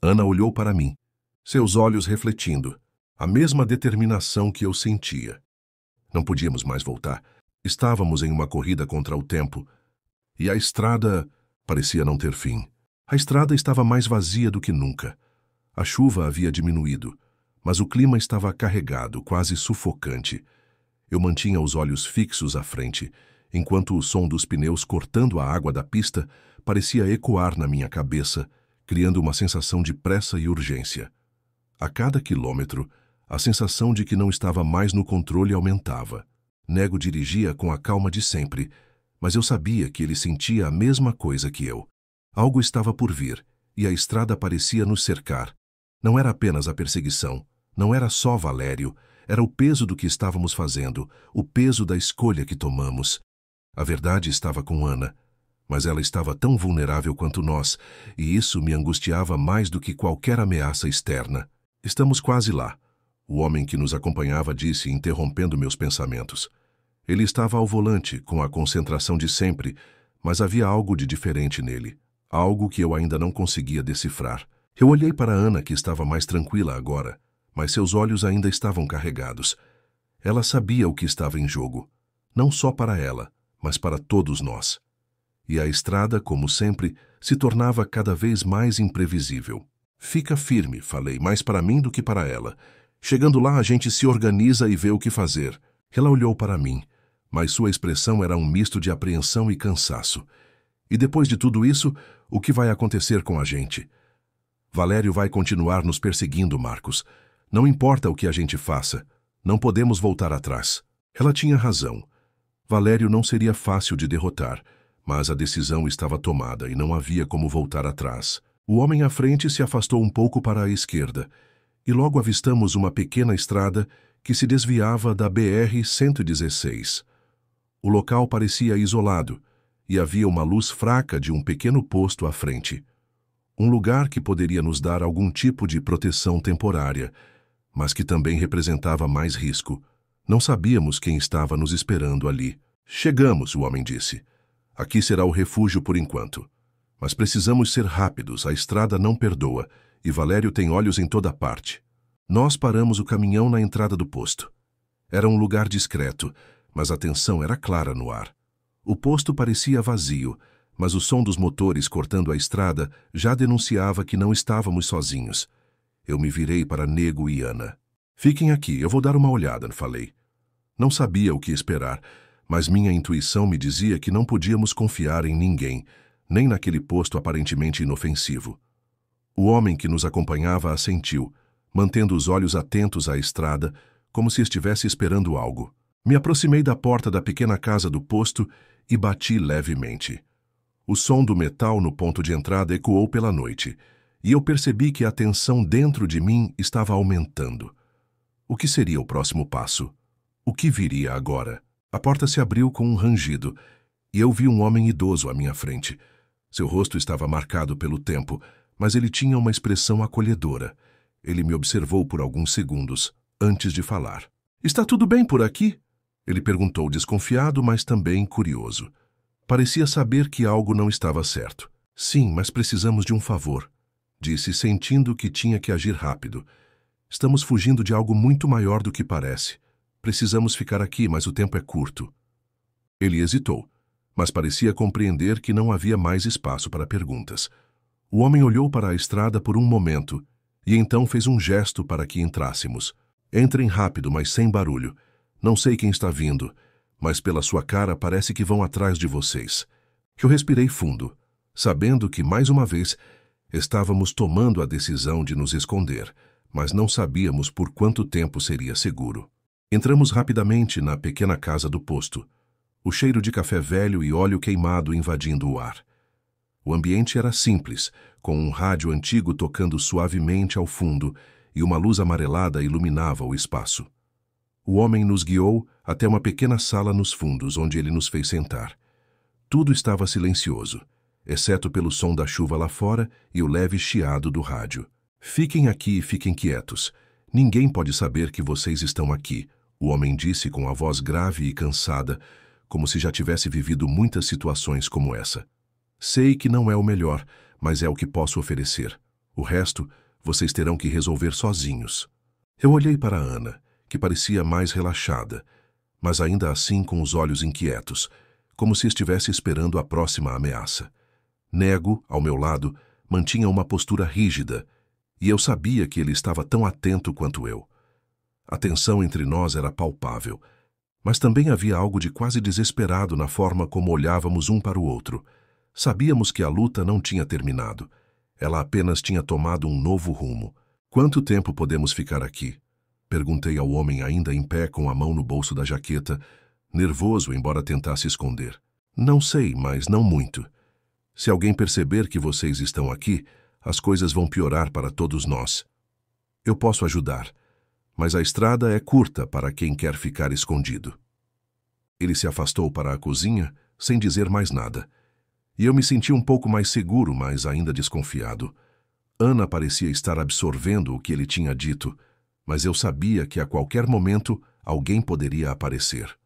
Ana olhou para mim, seus olhos refletindo, a mesma determinação que eu sentia. Não podíamos mais voltar. Estávamos em uma corrida contra o tempo, e a estrada parecia não ter fim. A estrada estava mais vazia do que nunca. A chuva havia diminuído, mas o clima estava carregado, quase sufocante. Eu mantinha os olhos fixos à frente, enquanto o som dos pneus cortando a água da pista parecia ecoar na minha cabeça, criando uma sensação de pressa e urgência. A cada quilômetro, a sensação de que não estava mais no controle aumentava. Nego dirigia com a calma de sempre, mas eu sabia que ele sentia a mesma coisa que eu. Algo estava por vir, e a estrada parecia nos cercar. Não era apenas a perseguição, não era só Valério, era o peso do que estávamos fazendo, o peso da escolha que tomamos. A verdade estava com Ana, mas ela estava tão vulnerável quanto nós, e isso me angustiava mais do que qualquer ameaça externa. Estamos quase lá, o homem que nos acompanhava disse, interrompendo meus pensamentos. Ele estava ao volante, com a concentração de sempre, mas havia algo de diferente nele, algo que eu ainda não conseguia decifrar. Eu olhei para Ana, que estava mais tranquila agora, mas seus olhos ainda estavam carregados. Ela sabia o que estava em jogo, não só para ela, mas para todos nós. E a estrada, como sempre, se tornava cada vez mais imprevisível. Fica firme, falei, mais para mim do que para ela. Chegando lá, a gente se organiza e vê o que fazer. Ela olhou para mim, mas sua expressão era um misto de apreensão e cansaço. E depois de tudo isso, o que vai acontecer com a gente? Valério vai continuar nos perseguindo, Marcos. Não importa o que a gente faça, não podemos voltar atrás. Ela tinha razão. Valério não seria fácil de derrotar, mas a decisão estava tomada e não havia como voltar atrás. O homem à frente se afastou um pouco para a esquerda, e logo avistamos uma pequena estrada que se desviava da BR-116. O local parecia isolado, e havia uma luz fraca de um pequeno posto à frente. Um lugar que poderia nos dar algum tipo de proteção temporária, mas que também representava mais risco. Não sabíamos quem estava nos esperando ali. Chegamos, o homem disse. Aqui será o refúgio por enquanto. Mas precisamos ser rápidos, a estrada não perdoa, e Valério tem olhos em toda parte. Nós paramos o caminhão na entrada do posto. Era um lugar discreto, mas a tensão era clara no ar. O posto parecia vazio, mas o som dos motores cortando a estrada já denunciava que não estávamos sozinhos. Eu me virei para Nego e Ana. Fiquem aqui, eu vou dar uma olhada, falei. Não sabia o que esperar, mas minha intuição me dizia que não podíamos confiar em ninguém, nem naquele posto aparentemente inofensivo. O homem que nos acompanhava assentiu, mantendo os olhos atentos à estrada, como se estivesse esperando algo. Me aproximei da porta da pequena casa do posto e bati levemente. O som do metal no ponto de entrada ecoou pela noite, e eu percebi que a tensão dentro de mim estava aumentando. O que seria o próximo passo? O que viria agora? A porta se abriu com um rangido, e eu vi um homem idoso à minha frente. Seu rosto estava marcado pelo tempo, mas ele tinha uma expressão acolhedora. Ele me observou por alguns segundos, antes de falar. "Está tudo bem por aqui?" Ele perguntou, desconfiado, mas também curioso. Parecia saber que algo não estava certo. "Sim, mas precisamos de um favor", disse, sentindo que tinha que agir rápido. "Estamos fugindo de algo muito maior do que parece. Precisamos ficar aqui, mas o tempo é curto." Ele hesitou, mas parecia compreender que não havia mais espaço para perguntas. O homem olhou para a estrada por um momento e então fez um gesto para que entrássemos. "Entrem rápido, mas sem barulho. Não sei quem está vindo, mas pela sua cara parece que vão atrás de vocês." Eu respirei fundo, sabendo que, mais uma vez, estávamos tomando a decisão de nos esconder, mas não sabíamos por quanto tempo seria seguro. Entramos rapidamente na pequena casa do posto, o cheiro de café velho e óleo queimado invadindo o ar. O ambiente era simples, com um rádio antigo tocando suavemente ao fundo e uma luz amarelada iluminava o espaço. O homem nos guiou até uma pequena sala nos fundos, onde ele nos fez sentar. Tudo estava silencioso, exceto pelo som da chuva lá fora e o leve chiado do rádio. "Fiquem aqui e fiquem quietos. Ninguém pode saber que vocês estão aqui", o homem disse com a voz grave e cansada, como se já tivesse vivido muitas situações como essa. "Sei que não é o melhor, mas é o que posso oferecer. O resto, vocês terão que resolver sozinhos." Eu olhei para Ana, que parecia mais relaxada, mas ainda assim com os olhos inquietos, como se estivesse esperando a próxima ameaça. Nego, ao meu lado, mantinha uma postura rígida, e eu sabia que ele estava tão atento quanto eu. A tensão entre nós era palpável, Mas também havia algo de quase desesperado na forma como olhávamos um para o outro. Sabíamos que a luta não tinha terminado. Ela apenas tinha tomado um novo rumo. Quanto tempo podemos ficar aqui? Perguntei ao homem ainda em pé com a mão no bolso da jaqueta, nervoso embora tentasse esconder. Não sei, mas não muito. Se alguém perceber que vocês estão aqui, as coisas vão piorar para todos nós. Eu posso ajudar, mas a estrada é curta para quem quer ficar escondido. Ele se afastou para a cozinha, sem dizer mais nada. E eu me senti um pouco mais seguro, mas ainda desconfiado. Ana parecia estar absorvendo o que ele tinha dito, mas eu sabia que a qualquer momento alguém poderia aparecer.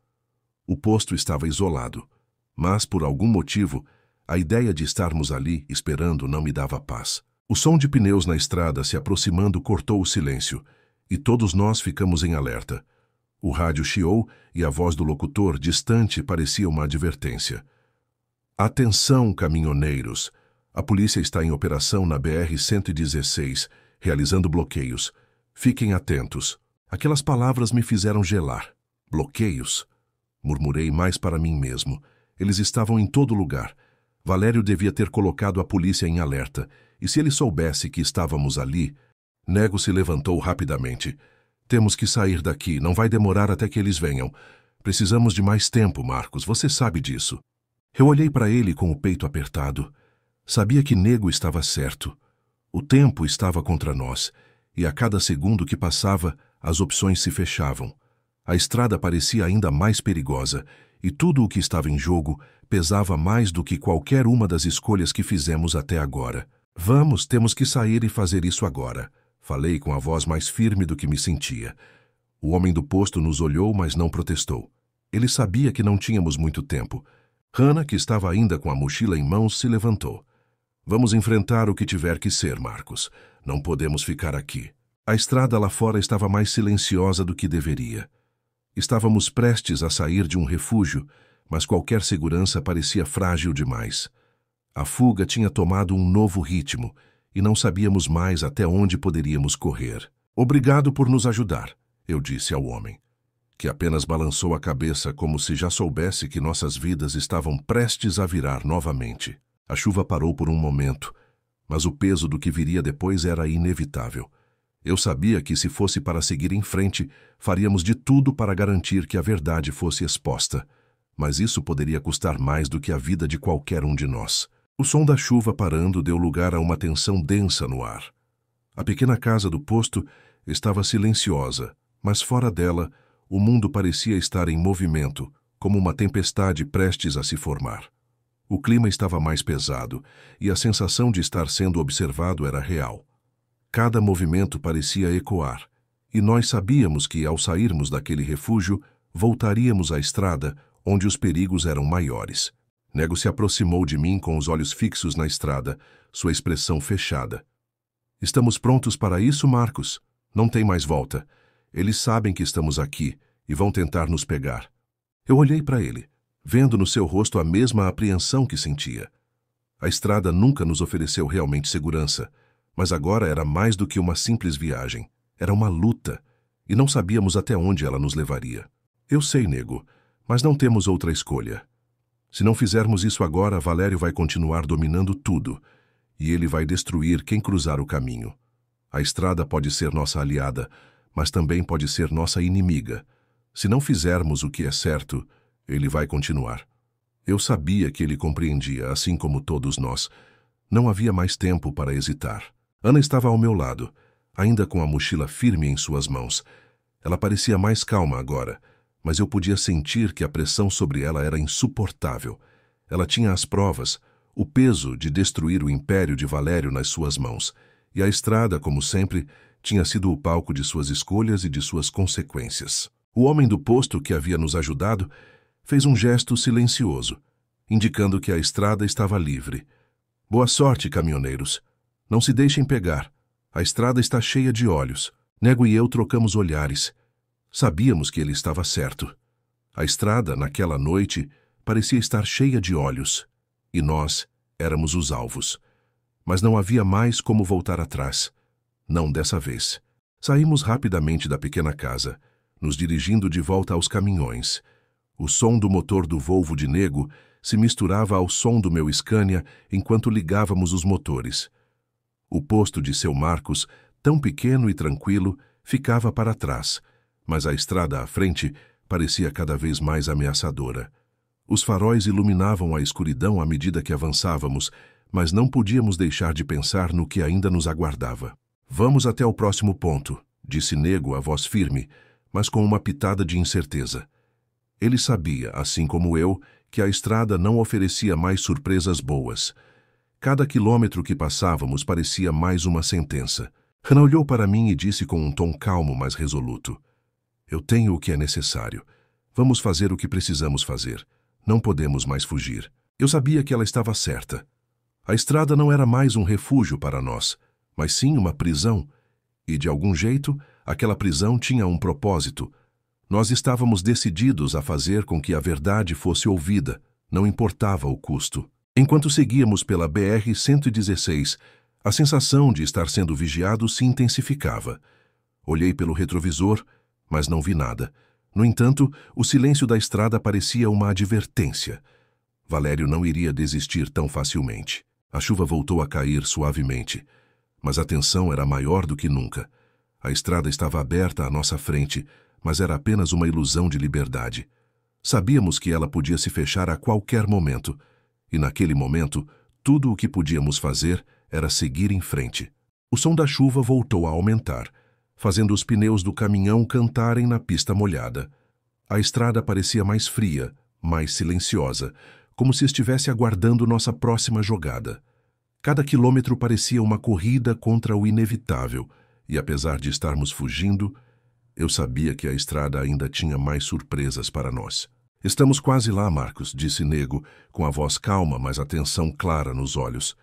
O posto estava isolado, mas, por algum motivo, a ideia de estarmos ali, esperando, não me dava paz. O som de pneus na estrada se aproximando cortou o silêncio, e todos nós ficamos em alerta. O rádio chiou e a voz do locutor, distante, parecia uma advertência. Atenção, caminhoneiros! A polícia está em operação na BR-116, realizando bloqueios. Fiquem atentos. Aquelas palavras me fizeram gelar. Bloqueios? Murmurei mais para mim mesmo. Eles estavam em todo lugar. Valério devia ter colocado a polícia em alerta, e se ele soubesse que estávamos ali... Nego se levantou rapidamente. Temos que sair daqui, não vai demorar até que eles venham. Precisamos de mais tempo, Marcos, você sabe disso. Eu olhei para ele com o peito apertado. Sabia que Nego estava certo. O tempo estava contra nós, e a cada segundo que passava, as opções se fechavam. A estrada parecia ainda mais perigosa, e tudo o que estava em jogo pesava mais do que qualquer uma das escolhas que fizemos até agora. Vamos, temos que sair e fazer isso agora. Falei com a voz mais firme do que me sentia. O homem do posto nos olhou, mas não protestou. Ele sabia que não tínhamos muito tempo. Hannah, que estava ainda com a mochila em mãos, se levantou. Vamos enfrentar o que tiver que ser, Marcos. Não podemos ficar aqui. A estrada lá fora estava mais silenciosa do que deveria. Estávamos prestes a sair de um refúgio, mas qualquer segurança parecia frágil demais. A fuga tinha tomado um novo ritmo, e não sabíamos mais até onde poderíamos correr. Obrigado por nos ajudar, eu disse ao homem, que apenas balançou a cabeça como se já soubesse que nossas vidas estavam prestes a virar novamente. A chuva parou por um momento, mas o peso do que viria depois era inevitável. Eu sabia que, se fosse para seguir em frente, faríamos de tudo para garantir que a verdade fosse exposta, mas isso poderia custar mais do que a vida de qualquer um de nós. O som da chuva parando deu lugar a uma tensão densa no ar. A pequena casa do posto estava silenciosa, mas fora dela, o mundo parecia estar em movimento, como uma tempestade prestes a se formar. O clima estava mais pesado, e a sensação de estar sendo observado era real. Cada movimento parecia ecoar, e nós sabíamos que, ao sairmos daquele refúgio, voltaríamos à estrada, onde os perigos eram maiores. Nego se aproximou de mim com os olhos fixos na estrada, sua expressão fechada. Estamos prontos para isso, Marcos? Não tem mais volta. Eles sabem que estamos aqui e vão tentar nos pegar. Eu olhei para ele, vendo no seu rosto a mesma apreensão que sentia. A estrada nunca nos ofereceu realmente segurança, mas agora era mais do que uma simples viagem. Era uma luta, e não sabíamos até onde ela nos levaria. Eu sei, Nego, mas não temos outra escolha. Se não fizermos isso agora, Valério vai continuar dominando tudo, e ele vai destruir quem cruzar o caminho. A estrada pode ser nossa aliada, mas também pode ser nossa inimiga. Se não fizermos o que é certo, ele vai continuar. Eu sabia que ele compreendia, assim como todos nós. Não havia mais tempo para hesitar. Ana estava ao meu lado, ainda com a mochila firme em suas mãos. Ela parecia mais calma agora, mas eu podia sentir que a pressão sobre ela era insuportável. Ela tinha as provas, o peso de destruir o império de Valério nas suas mãos, e a estrada, como sempre, tinha sido o palco de suas escolhas e de suas consequências. O homem do posto que havia nos ajudado fez um gesto silencioso, indicando que a estrada estava livre. Boa sorte, caminhoneiros. Não se deixem pegar. A estrada está cheia de olhos. Nego e eu trocamos olhares. Sabíamos que ele estava certo. A estrada, naquela noite, parecia estar cheia de olhos, e nós éramos os alvos. Mas não havia mais como voltar atrás. Não dessa vez. Saímos rapidamente da pequena casa. nos dirigindo de volta aos caminhões. O som do motor do Volvo de Nego se misturava ao som do meu Scania enquanto ligávamos os motores. O posto de seu Marcos, tão pequeno e tranquilo, ficava para trás, mas a estrada à frente parecia cada vez mais ameaçadora. Os faróis iluminavam a escuridão à medida que avançávamos, mas não podíamos deixar de pensar no que ainda nos aguardava. Vamos até o próximo ponto, disse Nego a voz firme, mas com uma pitada de incerteza. Ele sabia, assim como eu, que a estrada não oferecia mais surpresas boas. Cada quilômetro que passávamos parecia mais uma sentença. Hannah olhou para mim e disse com um tom calmo, mas resoluto: Eu tenho o que é necessário. Vamos fazer o que precisamos fazer. Não podemos mais fugir. Eu sabia que ela estava certa. A estrada não era mais um refúgio para nós, mas sim uma prisão. E, de algum jeito, aquela prisão tinha um propósito. Nós estávamos decididos a fazer com que a verdade fosse ouvida, não importava o custo. Enquanto seguíamos pela BR-116, a sensação de estar sendo vigiado se intensificava. Olhei pelo retrovisor, mas não vi nada. No entanto, o silêncio da estrada parecia uma advertência. Valério não iria desistir tão facilmente. A chuva voltou a cair suavemente, mas a tensão era maior do que nunca. A estrada estava aberta à nossa frente, mas era apenas uma ilusão de liberdade. Sabíamos que ela podia se fechar a qualquer momento, e naquele momento, tudo o que podíamos fazer era seguir em frente. O som da chuva voltou a aumentar, fazendo os pneus do caminhão cantarem na pista molhada. A estrada parecia mais fria, mais silenciosa, como se estivesse aguardando nossa próxima jogada. Cada quilômetro parecia uma corrida contra o inevitável, e apesar de estarmos fugindo, eu sabia que a estrada ainda tinha mais surpresas para nós. Estamos quase lá, Marcos, disse Nego, com a voz calma, mas a tensão clara nos olhos.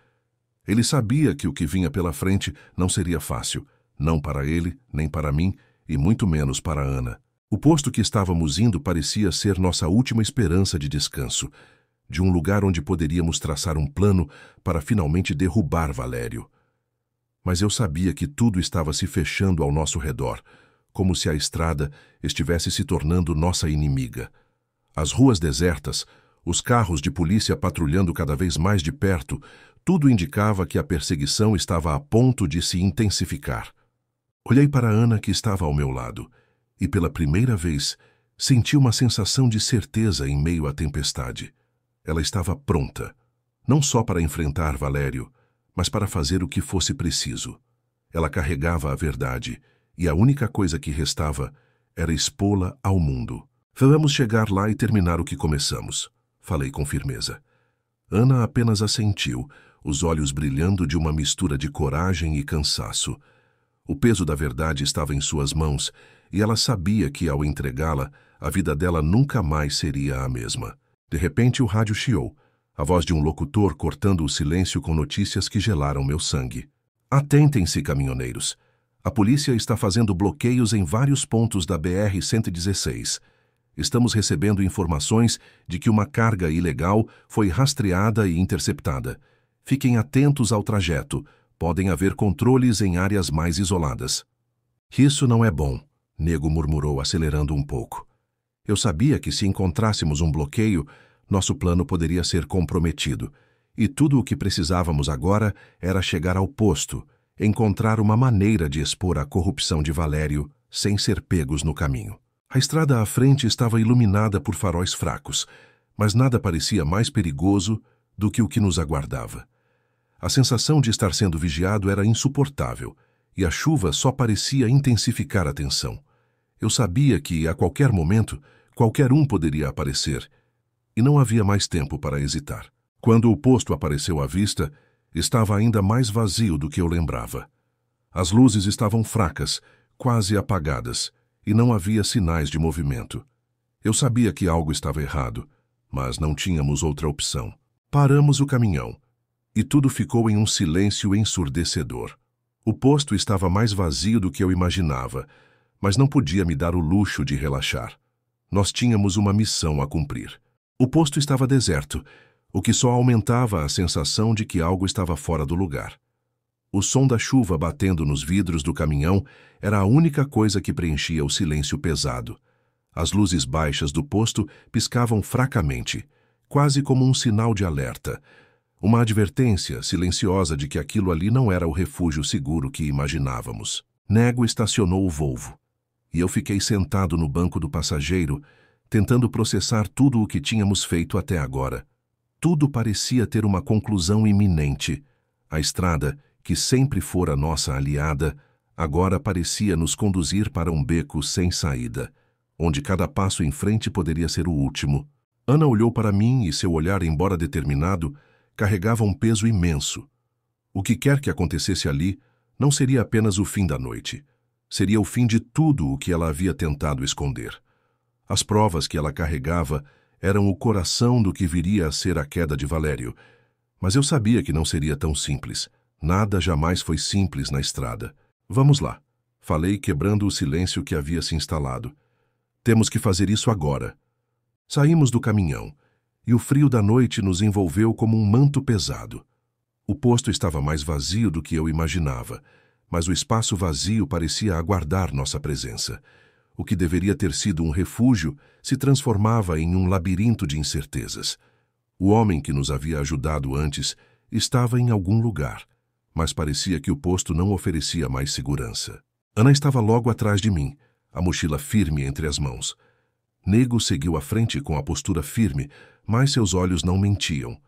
Ele sabia que o que vinha pela frente não seria fácil, não para ele, nem para mim, e muito menos para Ana. O posto que estávamos indo parecia ser nossa última esperança de descanso, de um lugar onde poderíamos traçar um plano para finalmente derrubar Valério. Mas eu sabia que tudo estava se fechando ao nosso redor, como se a estrada estivesse se tornando nossa inimiga. As ruas desertas, os carros de polícia patrulhando cada vez mais de perto, tudo indicava que a perseguição estava a ponto de se intensificar. Olhei para Ana, que estava ao meu lado, e pela primeira vez senti uma sensação de certeza em meio à tempestade. Ela estava pronta, não só para enfrentar Valério, mas para fazer o que fosse preciso. Ela carregava a verdade, e a única coisa que restava era expô-la ao mundo. Vamos chegar lá e terminar o que começamos, falei com firmeza. Ana apenas assentiu, os olhos brilhando de uma mistura de coragem e cansaço. O peso da verdade estava em suas mãos, e ela sabia que, ao entregá-la, a vida dela nunca mais seria a mesma. De repente, o rádio chiou, a voz de um locutor cortando o silêncio com notícias que gelaram meu sangue. Atentem-se, caminhoneiros. A polícia está fazendo bloqueios em vários pontos da BR-116. Estamos recebendo informações de que uma carga ilegal foi rastreada e interceptada. Fiquem atentos ao trajeto. Podem haver controles em áreas mais isoladas. Isso não é bom, Nego murmurou, acelerando um pouco. Eu sabia que se encontrássemos um bloqueio, nosso plano poderia ser comprometido, e tudo o que precisávamos agora era chegar ao posto, encontrar uma maneira de expor a corrupção de Valério sem ser pegos no caminho. A estrada à frente estava iluminada por faróis fracos, mas nada parecia mais perigoso do que o que nos aguardava. A sensação de estar sendo vigiado era insuportável, e a chuva só parecia intensificar a tensão. Eu sabia que, a qualquer momento, qualquer um poderia aparecer, e não havia mais tempo para hesitar. Quando o posto apareceu à vista, estava ainda mais vazio do que eu lembrava. As luzes estavam fracas, quase apagadas, e não havia sinais de movimento. Eu sabia que algo estava errado, mas não tínhamos outra opção. Paramos o caminhão, e tudo ficou em um silêncio ensurdecedor. O posto estava mais vazio do que eu imaginava, mas não podia me dar o luxo de relaxar. Nós tínhamos uma missão a cumprir. O posto estava deserto, o que só aumentava a sensação de que algo estava fora do lugar. O som da chuva batendo nos vidros do caminhão era a única coisa que preenchia o silêncio pesado. As luzes baixas do posto piscavam fracamente, quase como um sinal de alerta. Uma advertência silenciosa de que aquilo ali não era o refúgio seguro que imaginávamos. Nego estacionou o Volvo, e eu fiquei sentado no banco do passageiro, tentando processar tudo o que tínhamos feito até agora. Tudo parecia ter uma conclusão iminente. A estrada, que sempre fora nossa aliada, agora parecia nos conduzir para um beco sem saída, onde cada passo em frente poderia ser o último. Ana olhou para mim e seu olhar, embora determinado, carregava um peso imenso. O que quer que acontecesse ali não seria apenas o fim da noite. Seria o fim de tudo o que ela havia tentado esconder. As provas que ela carregava eram o coração do que viria a ser a queda de Valério. Mas eu sabia que não seria tão simples. Nada jamais foi simples na estrada. Vamos lá, falei, quebrando o silêncio que havia se instalado. Temos que fazer isso agora. Saímos do caminhão, e o frio da noite nos envolveu como um manto pesado. O posto estava mais vazio do que eu imaginava, mas o espaço vazio parecia aguardar nossa presença. O que deveria ter sido um refúgio se transformava em um labirinto de incertezas. O homem que nos havia ajudado antes estava em algum lugar, mas parecia que o posto não oferecia mais segurança. Ana estava logo atrás de mim, a mochila firme entre as mãos. Nego seguiu à frente com a postura firme, mas seus olhos não mentiam.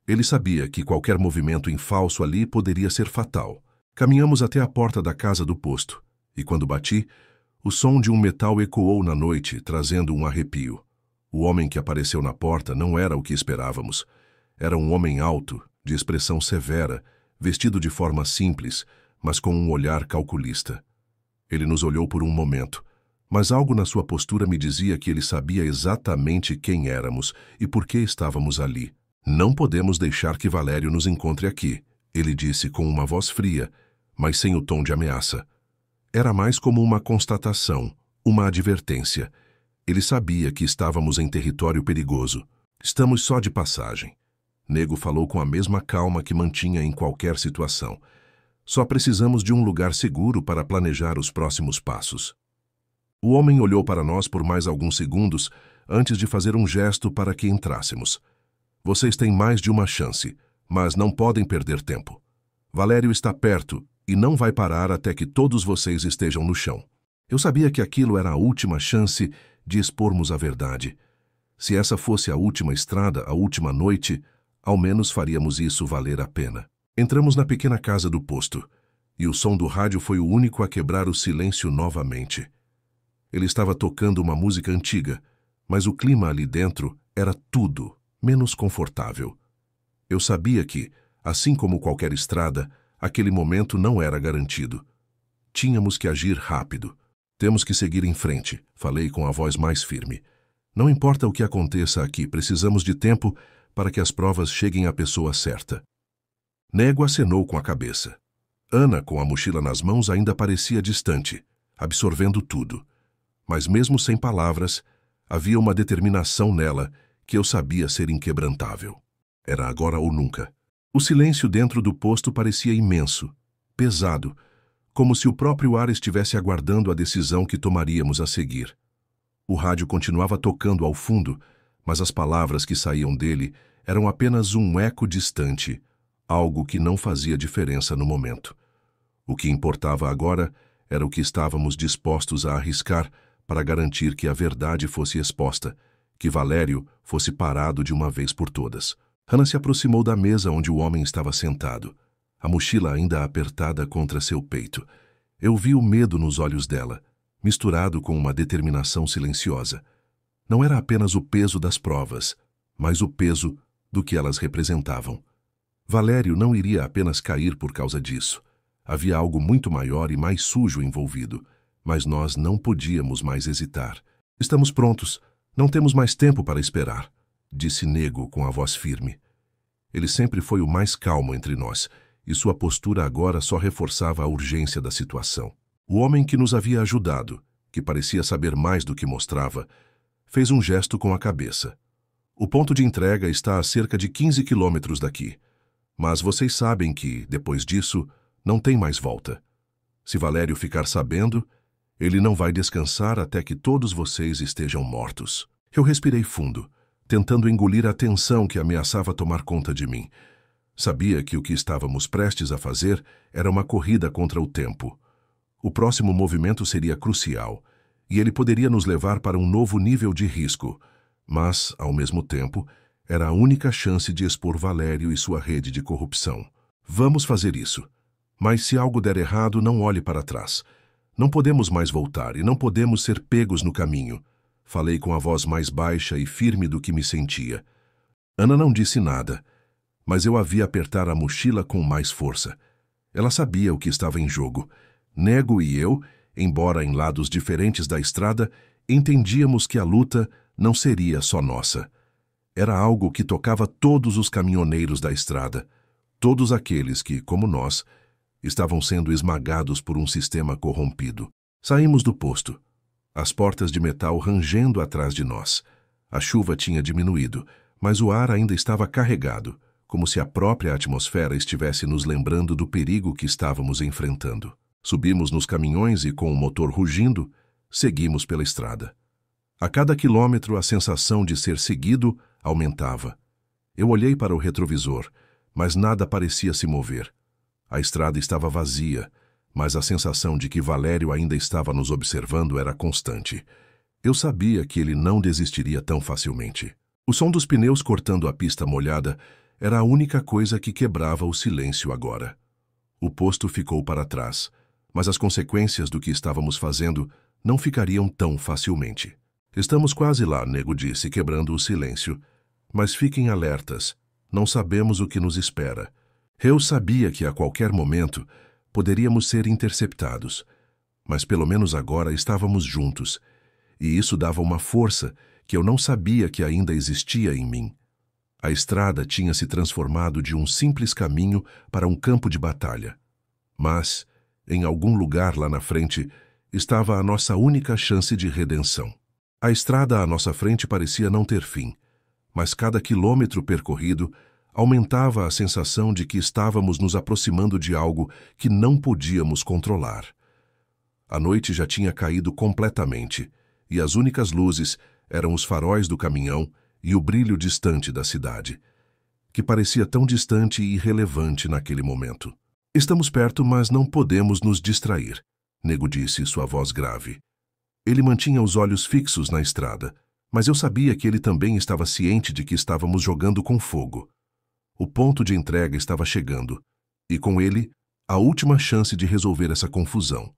Ele sabia que qualquer movimento em falso ali poderia ser fatal. Caminhamos até a porta da casa do posto, e quando bati, o som de um metal ecoou na noite, trazendo um arrepio. O homem que apareceu na porta não era o que esperávamos. Era um homem alto, de expressão severa, vestido de forma simples, mas com um olhar calculista. Ele nos olhou por um momento, mas algo na sua postura me dizia que ele sabia exatamente quem éramos e por que estávamos ali. Não podemos deixar que Valério nos encontre aqui, ele disse com uma voz fria, mas sem o tom de ameaça. Era mais como uma constatação, uma advertência. Ele sabia que estávamos em território perigoso. Estamos só de passagem. Nego falou com a mesma calma que mantinha em qualquer situação. Só precisamos de um lugar seguro para planejar os próximos passos. O homem olhou para nós por mais alguns segundos antes de fazer um gesto para que entrássemos. Vocês têm mais de uma chance, mas não podem perder tempo. Valério está perto e não vai parar até que todos vocês estejam no chão. Eu sabia que aquilo era a última chance de expormos a verdade. Se essa fosse a última estrada, a última noite, ao menos faríamos isso valer a pena. Entramos na pequena casa do posto, e o som do rádio foi o único a quebrar o silêncio novamente. Ele estava tocando uma música antiga, mas o clima ali dentro era tudo menos confortável. Eu sabia que, assim como qualquer estrada, aquele momento não era garantido. Tínhamos que agir rápido. Temos que seguir em frente, falei com a voz mais firme. Não importa o que aconteça aqui, precisamos de tempo para que as provas cheguem à pessoa certa. Nego acenou com a cabeça. Ana, com a mochila nas mãos, ainda parecia distante, absorvendo tudo. Mas mesmo sem palavras, havia uma determinação nela que eu sabia ser inquebrantável. Era agora ou nunca. O silêncio dentro do posto parecia imenso, pesado, como se o próprio ar estivesse aguardando a decisão que tomaríamos a seguir. O rádio continuava tocando ao fundo, mas as palavras que saíam dele eram apenas um eco distante, algo que não fazia diferença no momento. O que importava agora era o que estávamos dispostos a arriscar para garantir que a verdade fosse exposta, que Valério fosse parado de uma vez por todas. Hannah se aproximou da mesa onde o homem estava sentado, a mochila ainda apertada contra seu peito. Eu vi o medo nos olhos dela, misturado com uma determinação silenciosa. Não era apenas o peso das provas, mas o peso do que elas representavam. Valério não iria apenas cair por causa disso. Havia algo muito maior e mais sujo envolvido, mas nós não podíamos mais hesitar. Estamos prontos. Não temos mais tempo para esperar, disse Nego com a voz firme. Ele sempre foi o mais calmo entre nós, e sua postura agora só reforçava a urgência da situação. O homem que nos havia ajudado, que parecia saber mais do que mostrava, fez um gesto com a cabeça. O ponto de entrega está a cerca de 15 quilômetros daqui, mas vocês sabem que, depois disso, Não tem mais volta. Se Valério ficar sabendo, ele não vai descansar até que todos vocês estejam mortos. Eu respirei fundo, tentando engolir a tensão que ameaçava tomar conta de mim. Sabia que o que estávamos prestes a fazer era uma corrida contra o tempo. O próximo movimento seria crucial, e ele poderia nos levar para um novo nível de risco, mas, ao mesmo tempo, era a única chance de expor Valério e sua rede de corrupção. Vamos fazer isso. Mas se algo der errado, não olhe para trás. Não podemos mais voltar e não podemos ser pegos no caminho. Falei com a voz mais baixa e firme do que me sentia. Ana não disse nada, mas eu a vi apertar a mochila com mais força. Ela sabia o que estava em jogo. Nego e eu, embora em lados diferentes da estrada, entendíamos que a luta não seria só nossa. Era algo que tocava todos os caminhoneiros da estrada, todos aqueles que, como nós, estavam sendo esmagados por um sistema corrompido. Saímos do posto, as portas de metal rangendo atrás de nós. A chuva tinha diminuído, mas o ar ainda estava carregado, como se a própria atmosfera estivesse nos lembrando do perigo que estávamos enfrentando. Subimos nos caminhões e, com o motor rugindo, seguimos pela estrada. A cada quilômetro, a sensação de ser seguido aumentava. Eu olhei para o retrovisor, mas nada parecia se mover. A estrada estava vazia, mas a sensação de que Valério ainda estava nos observando era constante. Eu sabia que ele não desistiria tão facilmente. O som dos pneus cortando a pista molhada era a única coisa que quebrava o silêncio agora. O posto ficou para trás, mas as consequências do que estávamos fazendo não ficariam tão facilmente. Estamos quase lá, Nego disse, quebrando o silêncio. Mas fiquem alertas, não sabemos o que nos espera. Eu sabia que a qualquer momento poderíamos ser interceptados, mas pelo menos agora estávamos juntos, e isso dava uma força que eu não sabia que ainda existia em mim. A estrada tinha se transformado de um simples caminho para um campo de batalha. Mas, em algum lugar lá na frente, estava a nossa única chance de redenção. A estrada à nossa frente parecia não ter fim, mas cada quilômetro percorrido aumentava a sensação de que estávamos nos aproximando de algo que não podíamos controlar. A noite já tinha caído completamente, e as únicas luzes eram os faróis do caminhão e o brilho distante da cidade, que parecia tão distante e irrelevante naquele momento. Estamos perto, mas não podemos nos distrair, Nego disse, sua voz grave. Ele mantinha os olhos fixos na estrada, mas eu sabia que ele também estava ciente de que estávamos jogando com fogo. O ponto de entrega estava chegando, e com ele, a última chance de resolver essa confusão.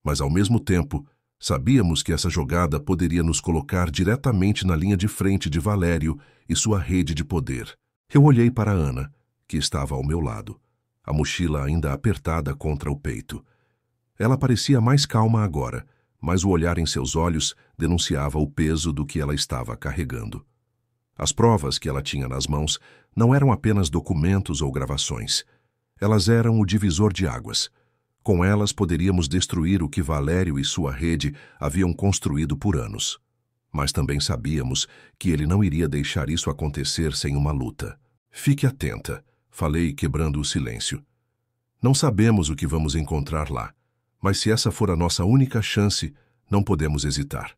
Mas, ao mesmo tempo, sabíamos que essa jogada poderia nos colocar diretamente na linha de frente de Valério e sua rede de poder. Eu olhei para Ana, que estava ao meu lado, a mochila ainda apertada contra o peito. Ela parecia mais calma agora, mas o olhar em seus olhos denunciava o peso do que ela estava carregando. As provas que ela tinha nas mãos não eram apenas documentos ou gravações. Elas eram o divisor de águas. Com elas poderíamos destruir o que Valério e sua rede haviam construído por anos. Mas também sabíamos que ele não iria deixar isso acontecer sem uma luta. Fique atenta, falei, quebrando o silêncio. Não sabemos o que vamos encontrar lá, mas se essa for a nossa única chance, não podemos hesitar.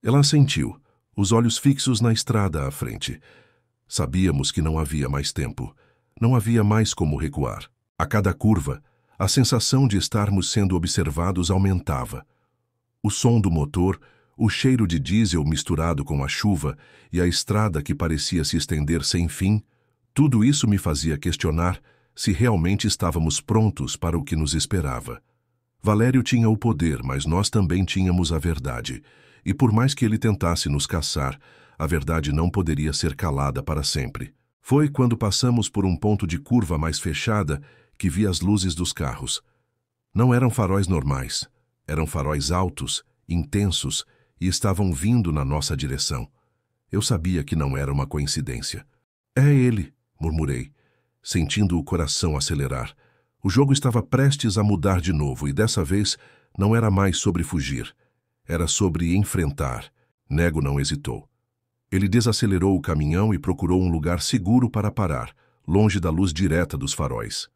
Ela assentiu, os olhos fixos na estrada à frente. Sabíamos que não havia mais tempo. Não havia mais como recuar. A cada curva, a sensação de estarmos sendo observados aumentava. O som do motor, o cheiro de diesel misturado com a chuva e a estrada que parecia se estender sem fim, tudo isso me fazia questionar se realmente estávamos prontos para o que nos esperava. Valério tinha o poder, mas nós também tínhamos a verdade. E por mais que ele tentasse nos caçar, a verdade não poderia ser calada para sempre. Foi quando passamos por um ponto de curva mais fechada que vi as luzes dos carros. Não eram faróis normais, eram faróis altos, intensos, e estavam vindo na nossa direção. Eu sabia que não era uma coincidência. É ele, murmurei, sentindo o coração acelerar. O jogo estava prestes a mudar de novo e dessa vez não era mais sobre fugir. Era sobre enfrentar. Nego não hesitou. Ele desacelerou o caminhão e procurou um lugar seguro para parar, longe da luz direta dos faróis.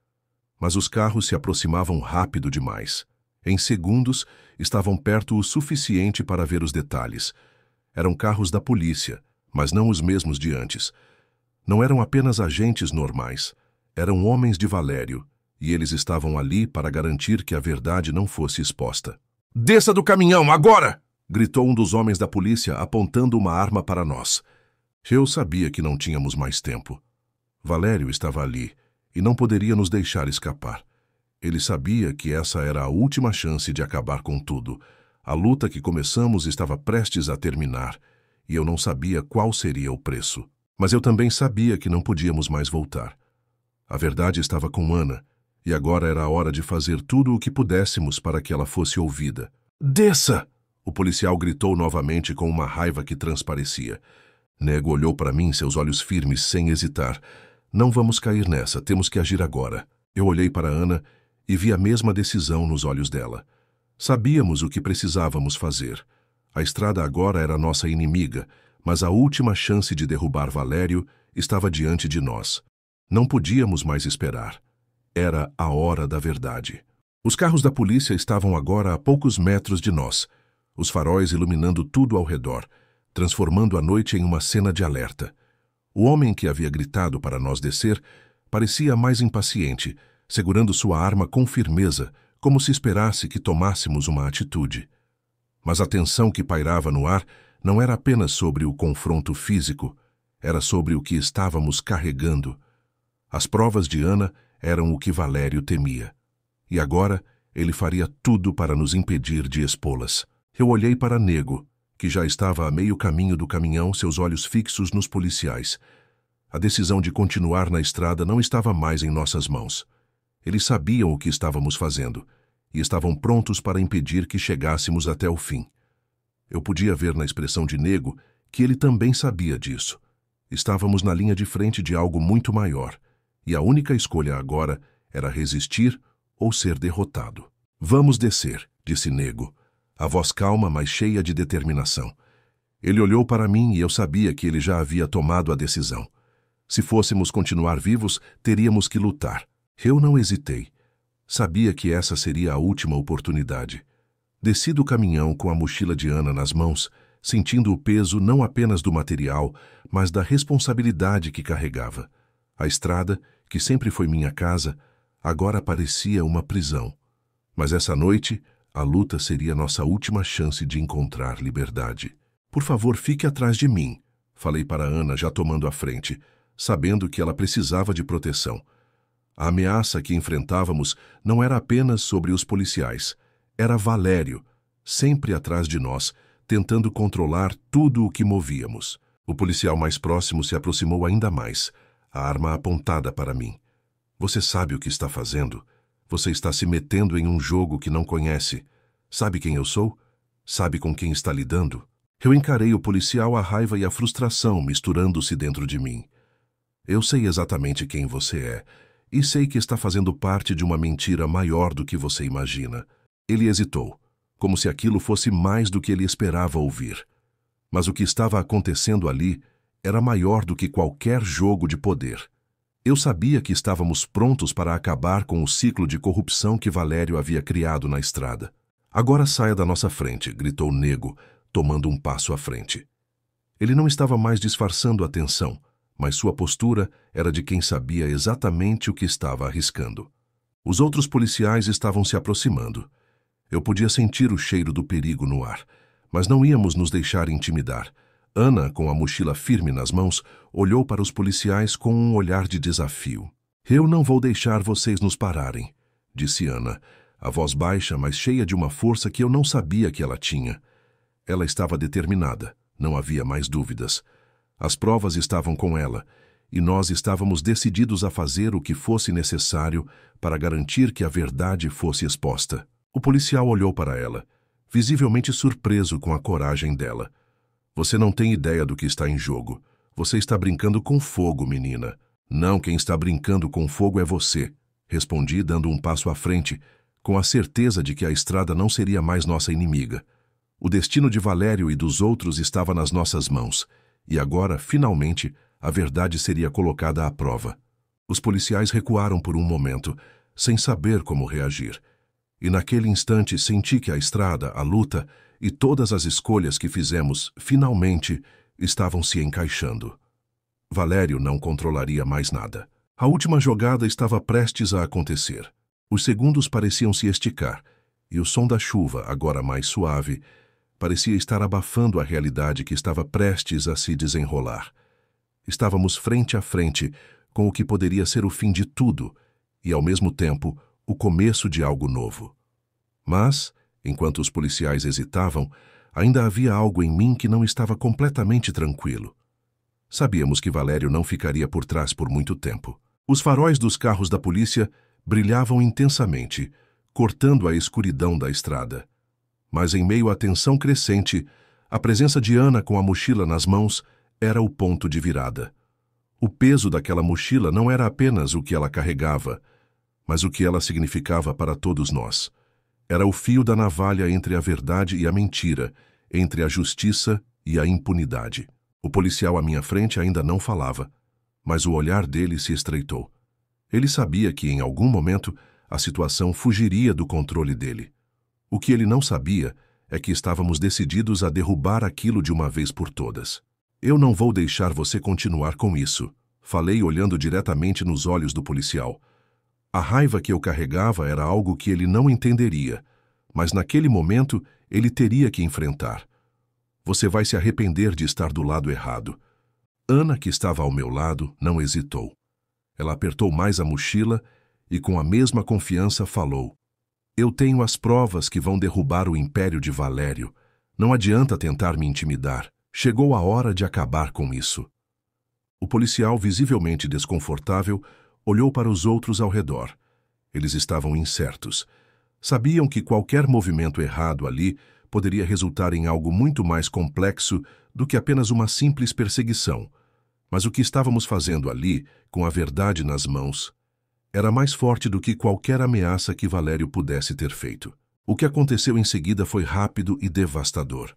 Mas os carros se aproximavam rápido demais. Em segundos, estavam perto o suficiente para ver os detalhes. Eram carros da polícia, mas não os mesmos de antes. Não eram apenas agentes normais. Eram homens de Valério, e eles estavam ali para garantir que a verdade não fosse exposta. "Desça do caminhão, agora!" gritou um dos homens da polícia, apontando uma arma para nós. Eu sabia que não tínhamos mais tempo. Valério estava ali, e não poderia nos deixar escapar. Ele sabia que essa era a última chance de acabar com tudo. A luta que começamos estava prestes a terminar, e eu não sabia qual seria o preço. Mas eu também sabia que não podíamos mais voltar. A verdade estava com Ana, e agora era a hora de fazer tudo o que pudéssemos para que ela fosse ouvida. "Desça!" O policial gritou novamente com uma raiva que transparecia. Nego olhou para mim, seus olhos firmes, sem hesitar. "Não vamos cair nessa, temos que agir agora." Eu olhei para Ana e vi a mesma decisão nos olhos dela. Sabíamos o que precisávamos fazer. A estrada agora era nossa inimiga, mas a última chance de derrubar Valério estava diante de nós. Não podíamos mais esperar. Era a hora da verdade. Os carros da polícia estavam agora a poucos metros de nós, os faróis iluminando tudo ao redor, transformando a noite em uma cena de alerta. O homem que havia gritado para nós descer parecia mais impaciente, segurando sua arma com firmeza, como se esperasse que tomássemos uma atitude. Mas a tensão que pairava no ar não era apenas sobre o confronto físico, era sobre o que estávamos carregando. As provas de Ana eram o que Valério temia. E agora ele faria tudo para nos impedir de expô-las. Eu olhei para Nego, que já estava a meio caminho do caminhão, seus olhos fixos nos policiais. A decisão de continuar na estrada não estava mais em nossas mãos. Eles sabiam o que estávamos fazendo e estavam prontos para impedir que chegássemos até o fim. Eu podia ver na expressão de Nego que ele também sabia disso. Estávamos na linha de frente de algo muito maior, e a única escolha agora era resistir ou ser derrotado. "Vamos descer", disse Nego, a voz calma, mas cheia de determinação. Ele olhou para mim e eu sabia que ele já havia tomado a decisão. Se fôssemos continuar vivos, teríamos que lutar. Eu não hesitei. Sabia que essa seria a última oportunidade. Desci do caminhão com a mochila de Ana nas mãos, sentindo o peso não apenas do material, mas da responsabilidade que carregava. A estrada, que sempre foi minha casa, agora parecia uma prisão. Mas essa noite, a luta seria nossa última chance de encontrar liberdade. "Por favor, fique atrás de mim", falei para Ana, já tomando a frente, sabendo que ela precisava de proteção. A ameaça que enfrentávamos não era apenas sobre os policiais. Era Valério, sempre atrás de nós, tentando controlar tudo o que movíamos. O policial mais próximo se aproximou ainda mais, a arma apontada para mim. "Você sabe o que está fazendo? Você está se metendo em um jogo que não conhece. Sabe quem eu sou? Sabe com quem está lidando?" Eu encarei o policial, a raiva e a frustração misturando-se dentro de mim. "Eu sei exatamente quem você é, e sei que está fazendo parte de uma mentira maior do que você imagina." Ele hesitou, como se aquilo fosse mais do que ele esperava ouvir. Mas o que estava acontecendo ali era maior do que qualquer jogo de poder. Eu sabia que estávamos prontos para acabar com o ciclo de corrupção que Valério havia criado na estrada. "Agora saia da nossa frente", gritou Nego, tomando um passo à frente. Ele não estava mais disfarçando a tensão, mas sua postura era de quem sabia exatamente o que estava arriscando. Os outros policiais estavam se aproximando. Eu podia sentir o cheiro do perigo no ar, mas não íamos nos deixar intimidar. Ana, com a mochila firme nas mãos, olhou para os policiais com um olhar de desafio. "Eu não vou deixar vocês nos pararem", disse Ana, a voz baixa, mas cheia de uma força que eu não sabia que ela tinha. Ela estava determinada, não havia mais dúvidas. As provas estavam com ela, e nós estávamos decididos a fazer o que fosse necessário para garantir que a verdade fosse exposta. O policial olhou para ela, visivelmente surpreso com a coragem dela. "Você não tem ideia do que está em jogo. Você está brincando com fogo, menina." "Não, quem está brincando com fogo é você", respondi, dando um passo à frente, com a certeza de que a estrada não seria mais nossa inimiga. O destino de Valério e dos outros estava nas nossas mãos, e agora, finalmente, a verdade seria colocada à prova. Os policiais recuaram por um momento, sem saber como reagir. E naquele instante senti que a estrada, a luta e todas as escolhas que fizemos, finalmente, estavam se encaixando. Valério não controlaria mais nada. A última jogada estava prestes a acontecer. Os segundos pareciam se esticar, e o som da chuva, agora mais suave, parecia estar abafando a realidade que estava prestes a se desenrolar. Estávamos frente a frente com o que poderia ser o fim de tudo e, ao mesmo tempo, o começo de algo novo. Mas, enquanto os policiais hesitavam, ainda havia algo em mim que não estava completamente tranquilo. Sabíamos que Valério não ficaria por trás por muito tempo. Os faróis dos carros da polícia brilhavam intensamente, cortando a escuridão da estrada. Mas em meio à tensão crescente, a presença de Ana com a mochila nas mãos era o ponto de virada. O peso daquela mochila não era apenas o que ela carregava, mas o que ela significava para todos nós. Era o fio da navalha entre a verdade e a mentira, entre a justiça e a impunidade. O policial à minha frente ainda não falava, mas o olhar dele se estreitou. Ele sabia que, em algum momento, a situação fugiria do controle dele. O que ele não sabia é que estávamos decididos a derrubar aquilo de uma vez por todas. Eu não vou deixar você continuar com isso, falei olhando diretamente nos olhos do policial. A raiva que eu carregava era algo que ele não entenderia, mas naquele momento ele teria que enfrentar. Você vai se arrepender de estar do lado errado. Ana, que estava ao meu lado, não hesitou. Ela apertou mais a mochila e, com a mesma confiança, falou: Eu tenho as provas que vão derrubar o império de Valério. Não adianta tentar me intimidar. Chegou a hora de acabar com isso. O policial, visivelmente desconfortável, olhou para os outros ao redor. Eles estavam incertos. Sabiam que qualquer movimento errado ali poderia resultar em algo muito mais complexo do que apenas uma simples perseguição. Mas o que estávamos fazendo ali, com a verdade nas mãos, era mais forte do que qualquer ameaça que Valério pudesse ter feito. O que aconteceu em seguida foi rápido e devastador.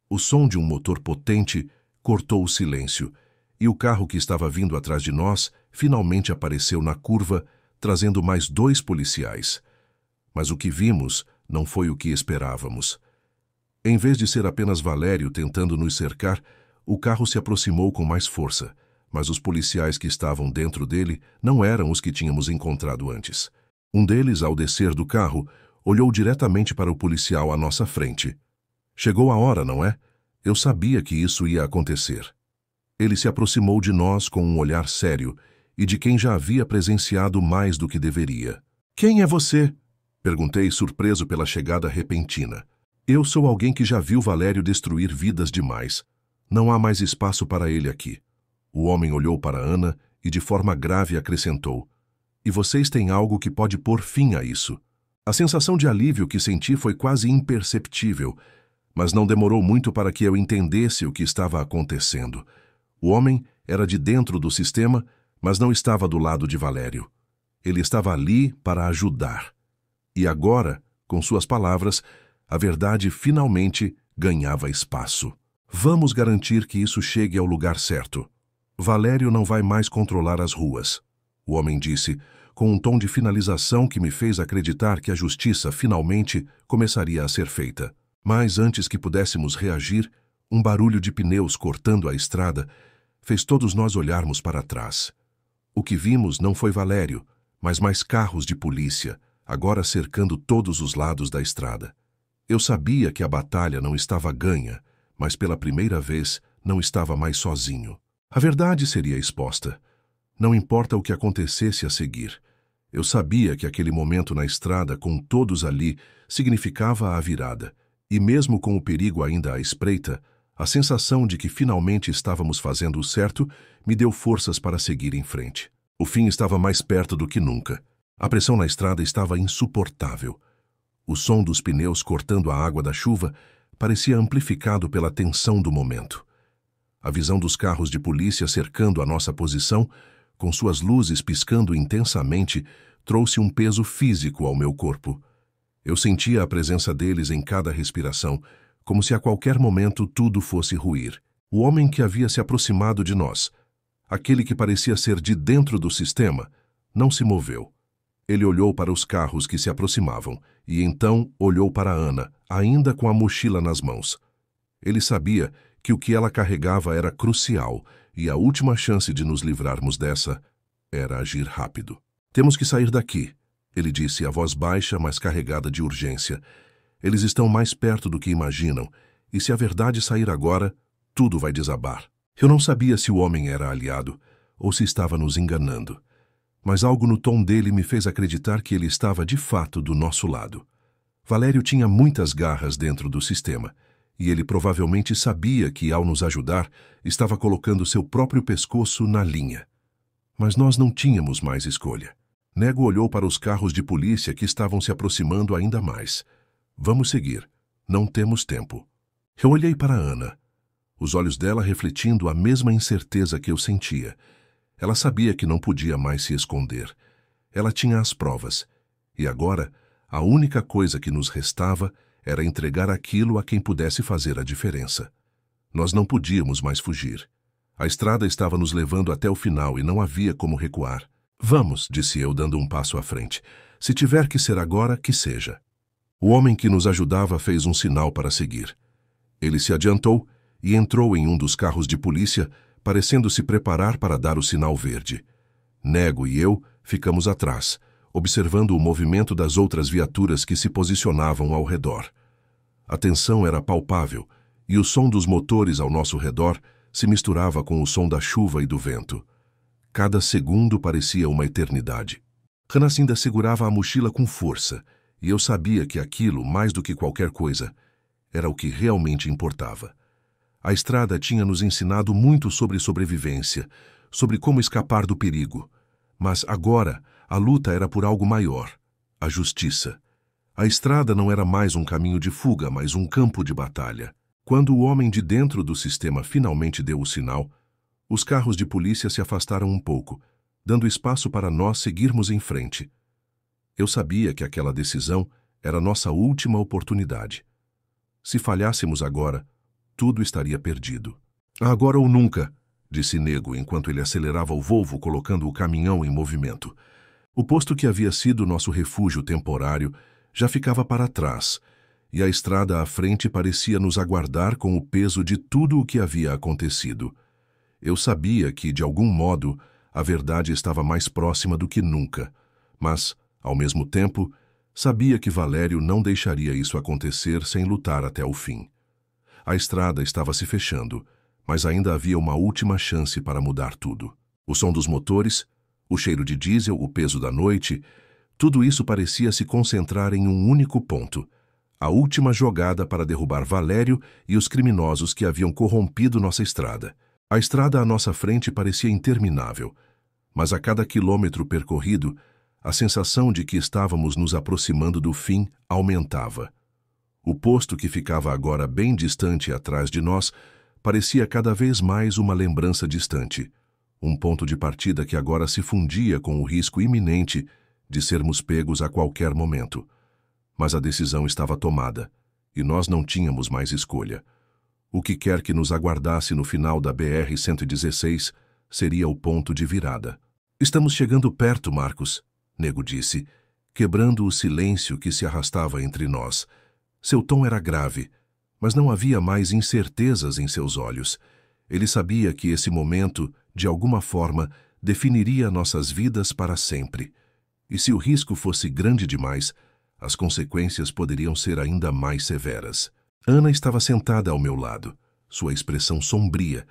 O som de um motor potente cortou o silêncio, e o carro que estava vindo atrás de nós finalmente apareceu na curva, trazendo mais 2 policiais. Mas o que vimos não foi o que esperávamos. Em vez de ser apenas Valério tentando nos cercar, o carro se aproximou com mais força, mas os policiais que estavam dentro dele não eram os que tínhamos encontrado antes. Um deles, ao descer do carro, olhou diretamente para o policial à nossa frente. Chegou a hora, não é? Eu sabia que isso ia acontecer. Ele se aproximou de nós com um olhar sério e de quem já havia presenciado mais do que deveria. Quem é você? Perguntei, surpreso pela chegada repentina. Eu sou alguém que já viu Valério destruir vidas demais. Não há mais espaço para ele aqui. O homem olhou para Ana e de forma grave acrescentou: E vocês têm algo que pode pôr fim a isso. A sensação de alívio que senti foi quase imperceptível, mas não demorou muito para que eu entendesse o que estava acontecendo. O homem era de dentro do sistema, mas não estava do lado de Valério. Ele estava ali para ajudar. E agora, com suas palavras, a verdade finalmente ganhava espaço. Vamos garantir que isso chegue ao lugar certo. Valério não vai mais controlar as ruas, o homem disse, com um tom de finalização que me fez acreditar que a justiça finalmente começaria a ser feita. Mas antes que pudéssemos reagir, um barulho de pneus cortando a estrada fez todos nós olharmos para trás. O que vimos não foi Valério, mas mais carros de polícia, agora cercando todos os lados da estrada. Eu sabia que a batalha não estava ganha, mas pela primeira vez não estava mais sozinho. A verdade seria exposta. Não importa o que acontecesse a seguir. Eu sabia que aquele momento na estrada, com todos ali, significava a virada. E mesmo com o perigo ainda à espreita, a sensação de que finalmente estávamos fazendo o certo me deu forças para seguir em frente. O fim estava mais perto do que nunca. A pressão na estrada estava insuportável. O som dos pneus cortando a água da chuva parecia amplificado pela tensão do momento. A visão dos carros de polícia cercando a nossa posição, com suas luzes piscando intensamente, trouxe um peso físico ao meu corpo. Eu sentia a presença deles em cada respiração, como se a qualquer momento tudo fosse ruir. O homem que havia se aproximado de nós, aquele que parecia ser de dentro do sistema, não se moveu. Ele olhou para os carros que se aproximavam e então olhou para Ana, ainda com a mochila nas mãos. Ele sabia que o que ela carregava era crucial e a última chance de nos livrarmos dessa era agir rápido. Temos que sair daqui, ele disse, a voz baixa, mas carregada de urgência. Eles estão mais perto do que imaginam, e se a verdade sair agora, tudo vai desabar. Eu não sabia se o homem era aliado ou se estava nos enganando, mas algo no tom dele me fez acreditar que ele estava de fato do nosso lado. Valério tinha muitas garras dentro do sistema, e ele provavelmente sabia que, ao nos ajudar, estava colocando seu próprio pescoço na linha. Mas nós não tínhamos mais escolha. Nego olhou para os carros de polícia que estavam se aproximando ainda mais. Vamos seguir. Não temos tempo. Eu olhei para Ana, os olhos dela refletindo a mesma incerteza que eu sentia. Ela sabia que não podia mais se esconder. Ela tinha as provas. E agora, a única coisa que nos restava era entregar aquilo a quem pudesse fazer a diferença. Nós não podíamos mais fugir. A estrada estava nos levando até o final e não havia como recuar. Vamos, disse eu, dando um passo à frente. Se tiver que ser agora, que seja. O homem que nos ajudava fez um sinal para seguir. Ele se adiantou e entrou em um dos carros de polícia, parecendo se preparar para dar o sinal verde. Nego e eu ficamos atrás, observando o movimento das outras viaturas que se posicionavam ao redor. A tensão era palpável, e o som dos motores ao nosso redor se misturava com o som da chuva e do vento. Cada segundo parecia uma eternidade. Hanacinda segurava a mochila com força, e eu sabia que aquilo, mais do que qualquer coisa, era o que realmente importava. A estrada tinha nos ensinado muito sobre sobrevivência, sobre como escapar do perigo. Mas agora, a luta era por algo maior, a justiça. A estrada não era mais um caminho de fuga, mas um campo de batalha. Quando o homem de dentro do sistema finalmente deu o sinal, os carros de polícia se afastaram um pouco, dando espaço para nós seguirmos em frente. Eu sabia que aquela decisão era nossa última oportunidade. Se falhássemos agora, tudo estaria perdido. Agora ou nunca, disse Nego enquanto ele acelerava o Volvo, colocando o caminhão em movimento. O posto que havia sido nosso refúgio temporário já ficava para trás, e a estrada à frente parecia nos aguardar com o peso de tudo o que havia acontecido. Eu sabia que, de algum modo, a verdade estava mais próxima do que nunca, mas, ao mesmo tempo, sabia que Valério não deixaria isso acontecer sem lutar até o fim. A estrada estava se fechando, mas ainda havia uma última chance para mudar tudo. O som dos motores, o cheiro de diesel, o peso da noite, tudo isso parecia se concentrar em um único ponto: a última jogada para derrubar Valério e os criminosos que haviam corrompido nossa estrada. A estrada à nossa frente parecia interminável, mas a cada quilômetro percorrido, a sensação de que estávamos nos aproximando do fim aumentava. O posto que ficava agora bem distante atrás de nós parecia cada vez mais uma lembrança distante, um ponto de partida que agora se fundia com o risco iminente de sermos pegos a qualquer momento. Mas a decisão estava tomada, e nós não tínhamos mais escolha. O que quer que nos aguardasse no final da BR-116 seria o ponto de virada. Estamos chegando perto, Marcos, Nego disse, quebrando o silêncio que se arrastava entre nós. Seu tom era grave, mas não havia mais incertezas em seus olhos. Ele sabia que esse momento, de alguma forma, definiria nossas vidas para sempre. E se o risco fosse grande demais, as consequências poderiam ser ainda mais severas. Ana estava sentada ao meu lado, sua expressão sombria,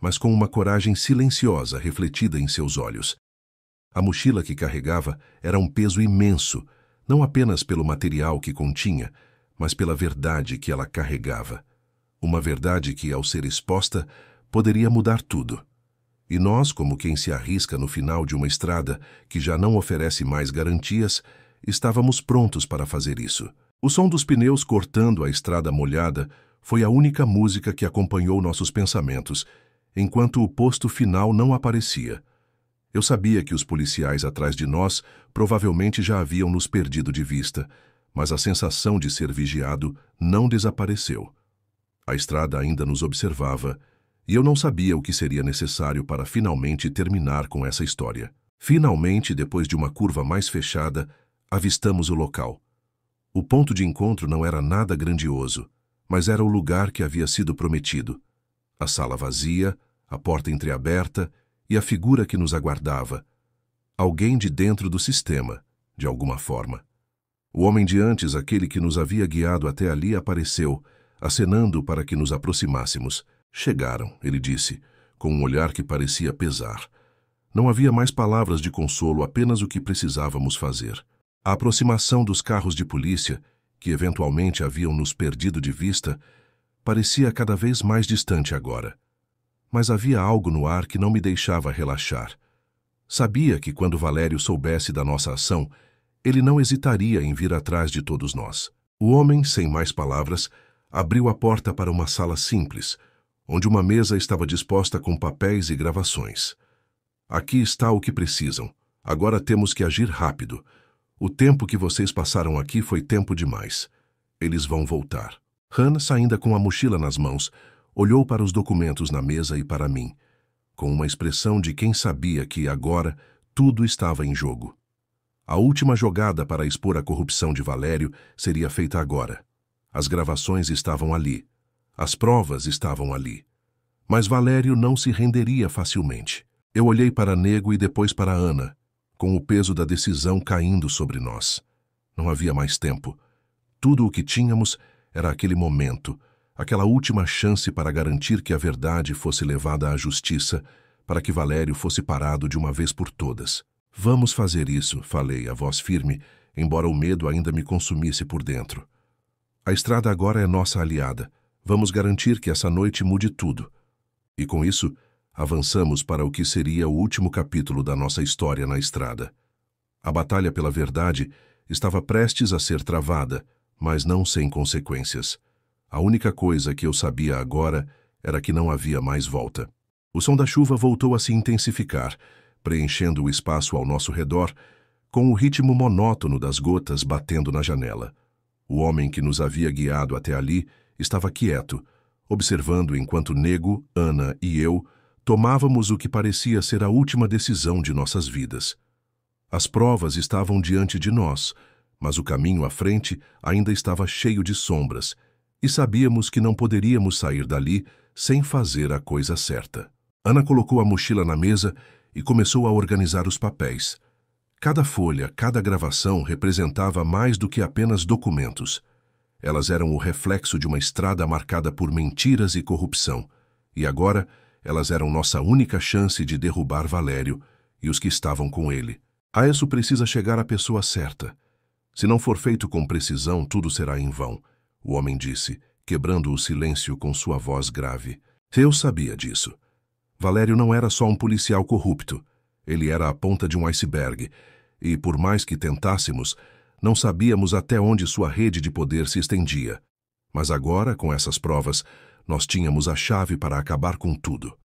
mas com uma coragem silenciosa refletida em seus olhos. A mochila que carregava era um peso imenso, não apenas pelo material que continha, mas pela verdade que ela carregava. Uma verdade que, ao ser exposta, poderia mudar tudo. E nós, como quem se arrisca no final de uma estrada que já não oferece mais garantias, estávamos prontos para fazer isso. O som dos pneus cortando a estrada molhada foi a única música que acompanhou nossos pensamentos, enquanto o posto final não aparecia. Eu sabia que os policiais atrás de nós provavelmente já haviam nos perdido de vista, mas a sensação de ser vigiado não desapareceu. A estrada ainda nos observava, e eu não sabia o que seria necessário para finalmente terminar com essa história. Finalmente, depois de uma curva mais fechada, avistamos o local. O ponto de encontro não era nada grandioso, mas era o lugar que havia sido prometido. A sala vazia, a porta entreaberta e a figura que nos aguardava. Alguém de dentro do sistema, de alguma forma. O homem de antes, aquele que nos havia guiado até ali, apareceu, acenando para que nos aproximássemos. Chegaram, ele disse, com um olhar que parecia pesar. Não havia mais palavras de consolo, apenas o que precisávamos fazer. A aproximação dos carros de polícia, que eventualmente haviam nos perdido de vista, parecia cada vez mais distante agora. Mas havia algo no ar que não me deixava relaxar. Sabia que quando Valério soubesse da nossa ação, ele não hesitaria em vir atrás de todos nós. O homem, sem mais palavras, abriu a porta para uma sala simples, onde uma mesa estava disposta com papéis e gravações. Aqui está o que precisam. Agora temos que agir rápido. O tempo que vocês passaram aqui foi tempo demais. Eles vão voltar. Hannah, ainda com a mochila nas mãos, olhou para os documentos na mesa e para mim, com uma expressão de quem sabia que, agora, tudo estava em jogo. A última jogada para expor a corrupção de Valério seria feita agora. As gravações estavam ali. As provas estavam ali. Mas Valério não se renderia facilmente. Eu olhei para Nego e depois para Ana, com o peso da decisão caindo sobre nós. Não havia mais tempo. Tudo o que tínhamos era aquele momento, aquela última chance para garantir que a verdade fosse levada à justiça, para que Valério fosse parado de uma vez por todas. Vamos fazer isso, falei, a voz firme, embora o medo ainda me consumisse por dentro. A estrada agora é nossa aliada. Vamos garantir que essa noite mude tudo. E com isso, avançamos para o que seria o último capítulo da nossa história na estrada. A batalha pela verdade estava prestes a ser travada, mas não sem consequências. A única coisa que eu sabia agora era que não havia mais volta. O som da chuva voltou a se intensificar, preenchendo o espaço ao nosso redor, com o ritmo monótono das gotas batendo na janela. O homem que nos havia guiado até ali estava quieto, observando enquanto Nego, Ana e eu tomávamos o que parecia ser a última decisão de nossas vidas. As provas estavam diante de nós, mas o caminho à frente ainda estava cheio de sombras, e sabíamos que não poderíamos sair dali sem fazer a coisa certa. Ana colocou a mochila na mesa e começou a organizar os papéis. Cada folha, cada gravação representava mais do que apenas documentos. Elas eram o reflexo de uma estrada marcada por mentiras e corrupção, e agora elas eram nossa única chance de derrubar Valério e os que estavam com ele. A isso precisa chegar à pessoa certa. Se não for feito com precisão, tudo será em vão, o homem disse, quebrando o silêncio com sua voz grave. Eu sabia disso. Valério não era só um policial corrupto. Ele era a ponta de um iceberg, e, por mais que tentássemos, não sabíamos até onde sua rede de poder se estendia. Mas agora, com essas provas, nós tínhamos a chave para acabar com tudo.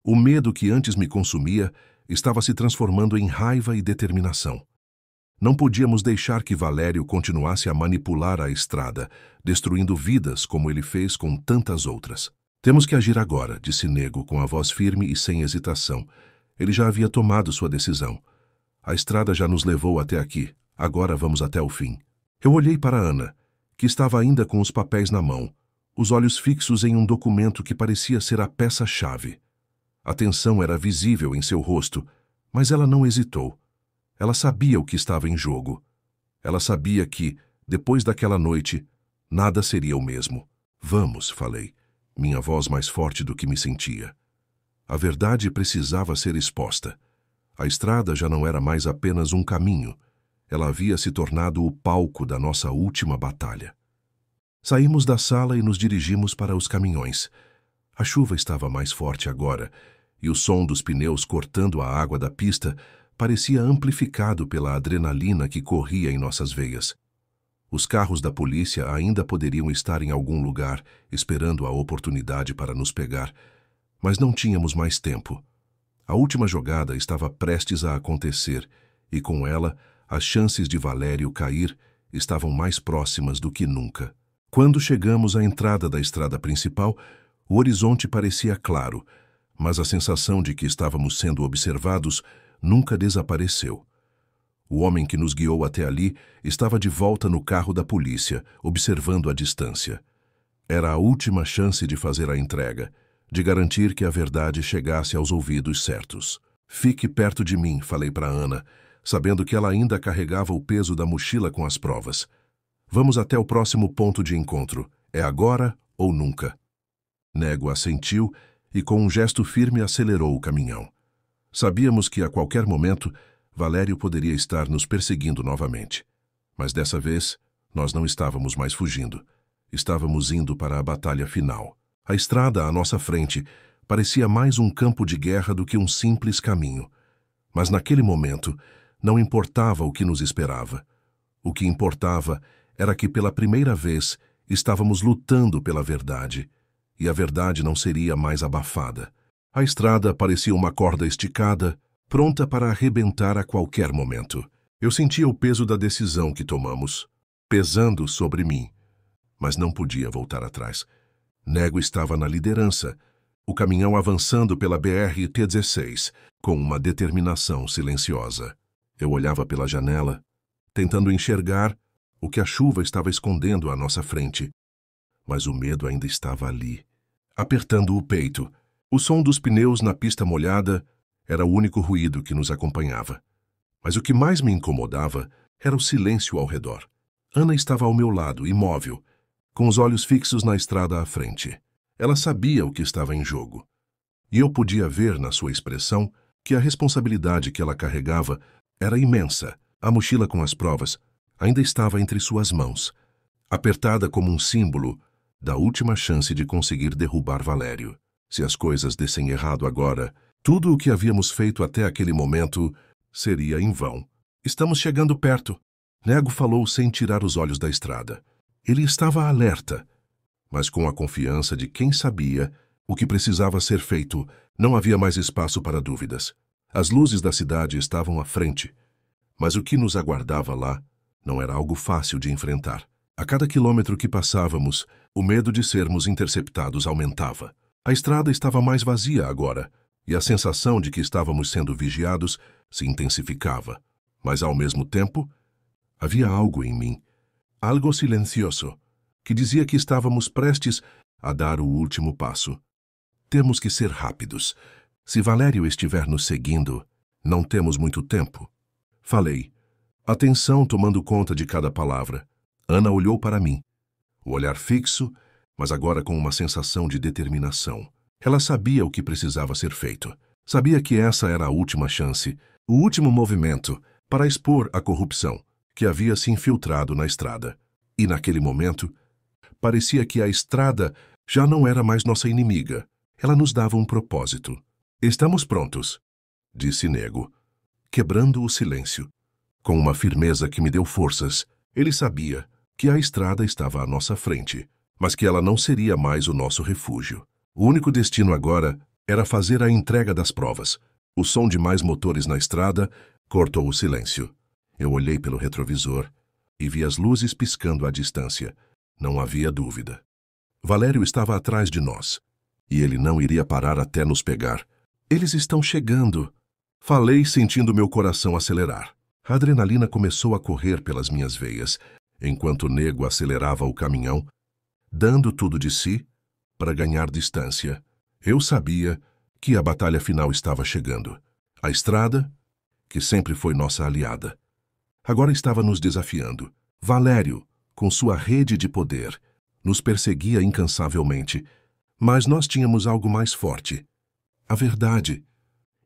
O medo que antes me consumia estava se transformando em raiva e determinação. Não podíamos deixar que Valério continuasse a manipular a estrada, destruindo vidas como ele fez com tantas outras. Temos que agir agora, disse Nego com a voz firme e sem hesitação. Ele já havia tomado sua decisão. A estrada já nos levou até aqui. Agora vamos até o fim. Eu olhei para Ana, que estava ainda com os papéis na mão, os olhos fixos em um documento que parecia ser a peça-chave. A tensão era visível em seu rosto, mas ela não hesitou. Ela sabia o que estava em jogo. Ela sabia que, depois daquela noite, nada seria o mesmo. Vamos, falei, minha voz mais forte do que me sentia. A verdade precisava ser exposta. A estrada já não era mais apenas um caminho. Ela havia se tornado o palco da nossa última batalha. Saímos da sala e nos dirigimos para os caminhões. A chuva estava mais forte agora, e o som dos pneus cortando a água da pista parecia amplificado pela adrenalina que corria em nossas veias. Os carros da polícia ainda poderiam estar em algum lugar, esperando a oportunidade para nos pegar, mas não tínhamos mais tempo. A última jogada estava prestes a acontecer, e com ela, as chances de Valério cair estavam mais próximas do que nunca. Quando chegamos à entrada da estrada principal, o horizonte parecia claro, mas a sensação de que estávamos sendo observados nunca desapareceu. O homem que nos guiou até ali estava de volta no carro da polícia, observando a distância. Era a última chance de fazer a entrega, de garantir que a verdade chegasse aos ouvidos certos. Fique perto de mim, falei para Ana, sabendo que ela ainda carregava o peso da mochila com as provas. Vamos até o próximo ponto de encontro. É agora ou nunca. Nego assentiu e com um gesto firme acelerou o caminhão. Sabíamos que a qualquer momento Valério poderia estar nos perseguindo novamente. Mas dessa vez, nós não estávamos mais fugindo. Estávamos indo para a batalha final. A estrada à nossa frente parecia mais um campo de guerra do que um simples caminho. Mas naquele momento, não importava o que nos esperava. O que importava era que pela primeira vez estávamos lutando pela verdade, e a verdade não seria mais abafada. A estrada parecia uma corda esticada, pronta para arrebentar a qualquer momento. Eu sentia o peso da decisão que tomamos, pesando sobre mim, mas não podia voltar atrás. Nego estava na liderança, o caminhão avançando pela BR-T16, com uma determinação silenciosa. Eu olhava pela janela, tentando enxergar o que a chuva estava escondendo à nossa frente. Mas o medo ainda estava ali, apertando o peito. O som dos pneus na pista molhada era o único ruído que nos acompanhava. Mas o que mais me incomodava era o silêncio ao redor. Ana estava ao meu lado, imóvel, com os olhos fixos na estrada à frente. Ela sabia o que estava em jogo. E eu podia ver na sua expressão que a responsabilidade que ela carregava era imensa. A mochila com as provas ainda estava entre suas mãos, apertada como um símbolo da última chance de conseguir derrubar Valério. Se as coisas dessem errado agora, tudo o que havíamos feito até aquele momento seria em vão. Estamos chegando perto, Nego falou sem tirar os olhos da estrada. Ele estava alerta, mas com a confiança de quem sabia o que precisava ser feito. Não havia mais espaço para dúvidas. As luzes da cidade estavam à frente, mas o que nos aguardava lá não era algo fácil de enfrentar. A cada quilômetro que passávamos, o medo de sermos interceptados aumentava. A estrada estava mais vazia agora, e a sensação de que estávamos sendo vigiados se intensificava. Mas, ao mesmo tempo, havia algo em mim, algo silencioso, que dizia que estávamos prestes a dar o último passo. Temos que ser rápidos. Se Valério estiver nos seguindo, não temos muito tempo. Falei, atenção tomando conta de cada palavra. Ana olhou para mim, o olhar fixo, mas agora com uma sensação de determinação. Ela sabia o que precisava ser feito. Sabia que essa era a última chance, o último movimento para expor a corrupção que havia se infiltrado na estrada. E naquele momento, parecia que a estrada já não era mais nossa inimiga. Ela nos dava um propósito. Estamos prontos, disse Nego, quebrando o silêncio. Com uma firmeza que me deu forças, ele sabia que a estrada estava à nossa frente, mas que ela não seria mais o nosso refúgio. O único destino agora era fazer a entrega das provas. O som de mais motores na estrada cortou o silêncio. Eu olhei pelo retrovisor e vi as luzes piscando à distância. Não havia dúvida. Valério estava atrás de nós, e ele não iria parar até nos pegar. Eles estão chegando, falei sentindo meu coração acelerar. A adrenalina começou a correr pelas minhas veias, enquanto Nego acelerava o caminhão, dando tudo de si para ganhar distância. Eu sabia que a batalha final estava chegando. A estrada, que sempre foi nossa aliada, agora estava nos desafiando. Valério, com sua rede de poder, nos perseguia incansavelmente, mas nós tínhamos algo mais forte, a verdade,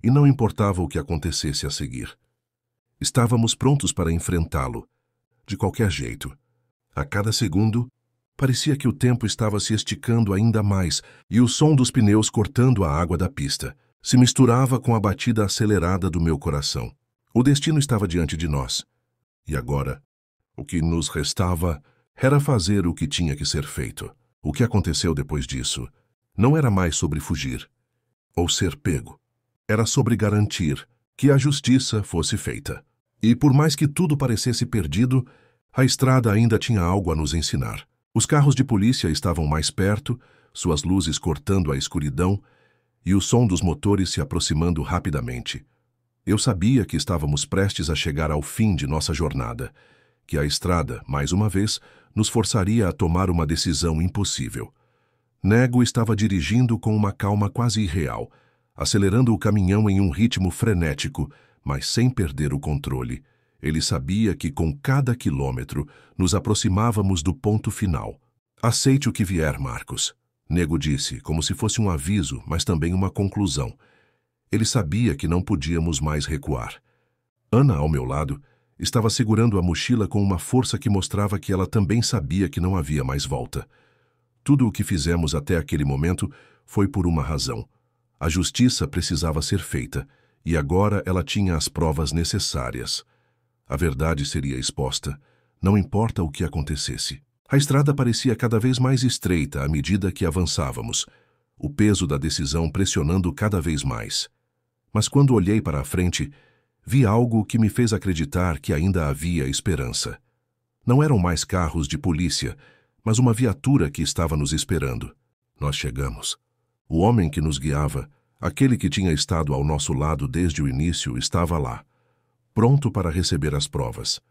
e não importava o que acontecesse a seguir. Estávamos prontos para enfrentá-lo, de qualquer jeito. A cada segundo, parecia que o tempo estava se esticando ainda mais e o som dos pneus cortando a água da pista se misturava com a batida acelerada do meu coração. O destino estava diante de nós. E agora, o que nos restava era fazer o que tinha que ser feito. O que aconteceu depois disso não era mais sobre fugir ou ser pego. Era sobre garantir que a justiça fosse feita. E por mais que tudo parecesse perdido, a estrada ainda tinha algo a nos ensinar. Os carros de polícia estavam mais perto, suas luzes cortando a escuridão e o som dos motores se aproximando rapidamente. Eu sabia que estávamos prestes a chegar ao fim de nossa jornada, que a estrada, mais uma vez, nos forçaria a tomar uma decisão impossível. Nego estava dirigindo com uma calma quase irreal, acelerando o caminhão em um ritmo frenético, mas sem perder o controle. Ele sabia que com cada quilômetro nos aproximávamos do ponto final. Aceite o que vier, Marcos, Nego disse, como se fosse um aviso, mas também uma conclusão. Ele sabia que não podíamos mais recuar. Ana, ao meu lado, estava segurando a mochila com uma força que mostrava que ela também sabia que não havia mais volta. Tudo o que fizemos até aquele momento foi por uma razão. A justiça precisava ser feita, e agora ela tinha as provas necessárias. A verdade seria exposta, não importa o que acontecesse. A estrada parecia cada vez mais estreita à medida que avançávamos, o peso da decisão pressionando cada vez mais. Mas quando olhei para a frente, vi algo que me fez acreditar que ainda havia esperança. Não eram mais carros de polícia, mas uma viatura que estava nos esperando. Nós chegamos. O homem que nos guiava, aquele que tinha estado ao nosso lado desde o início, estava lá, pronto para receber as provas.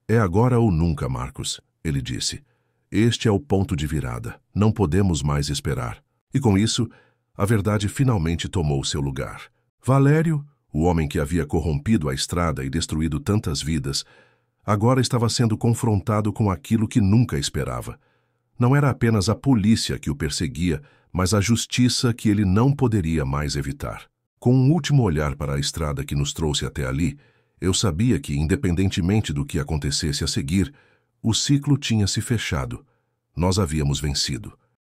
É agora ou nunca, Marcos, ele disse. Este é o ponto de virada. Não podemos mais esperar. E com isso, a verdade finalmente tomou seu lugar. Valério, o homem que havia corrompido a estrada e destruído tantas vidas, agora estava sendo confrontado com aquilo que nunca esperava. Não era apenas a polícia que o perseguia, mas a justiça que ele não poderia mais evitar. Com um último olhar para a estrada que nos trouxe até ali, eu sabia que, independentemente do que acontecesse a seguir, o ciclo tinha se fechado. Nós havíamos vencido.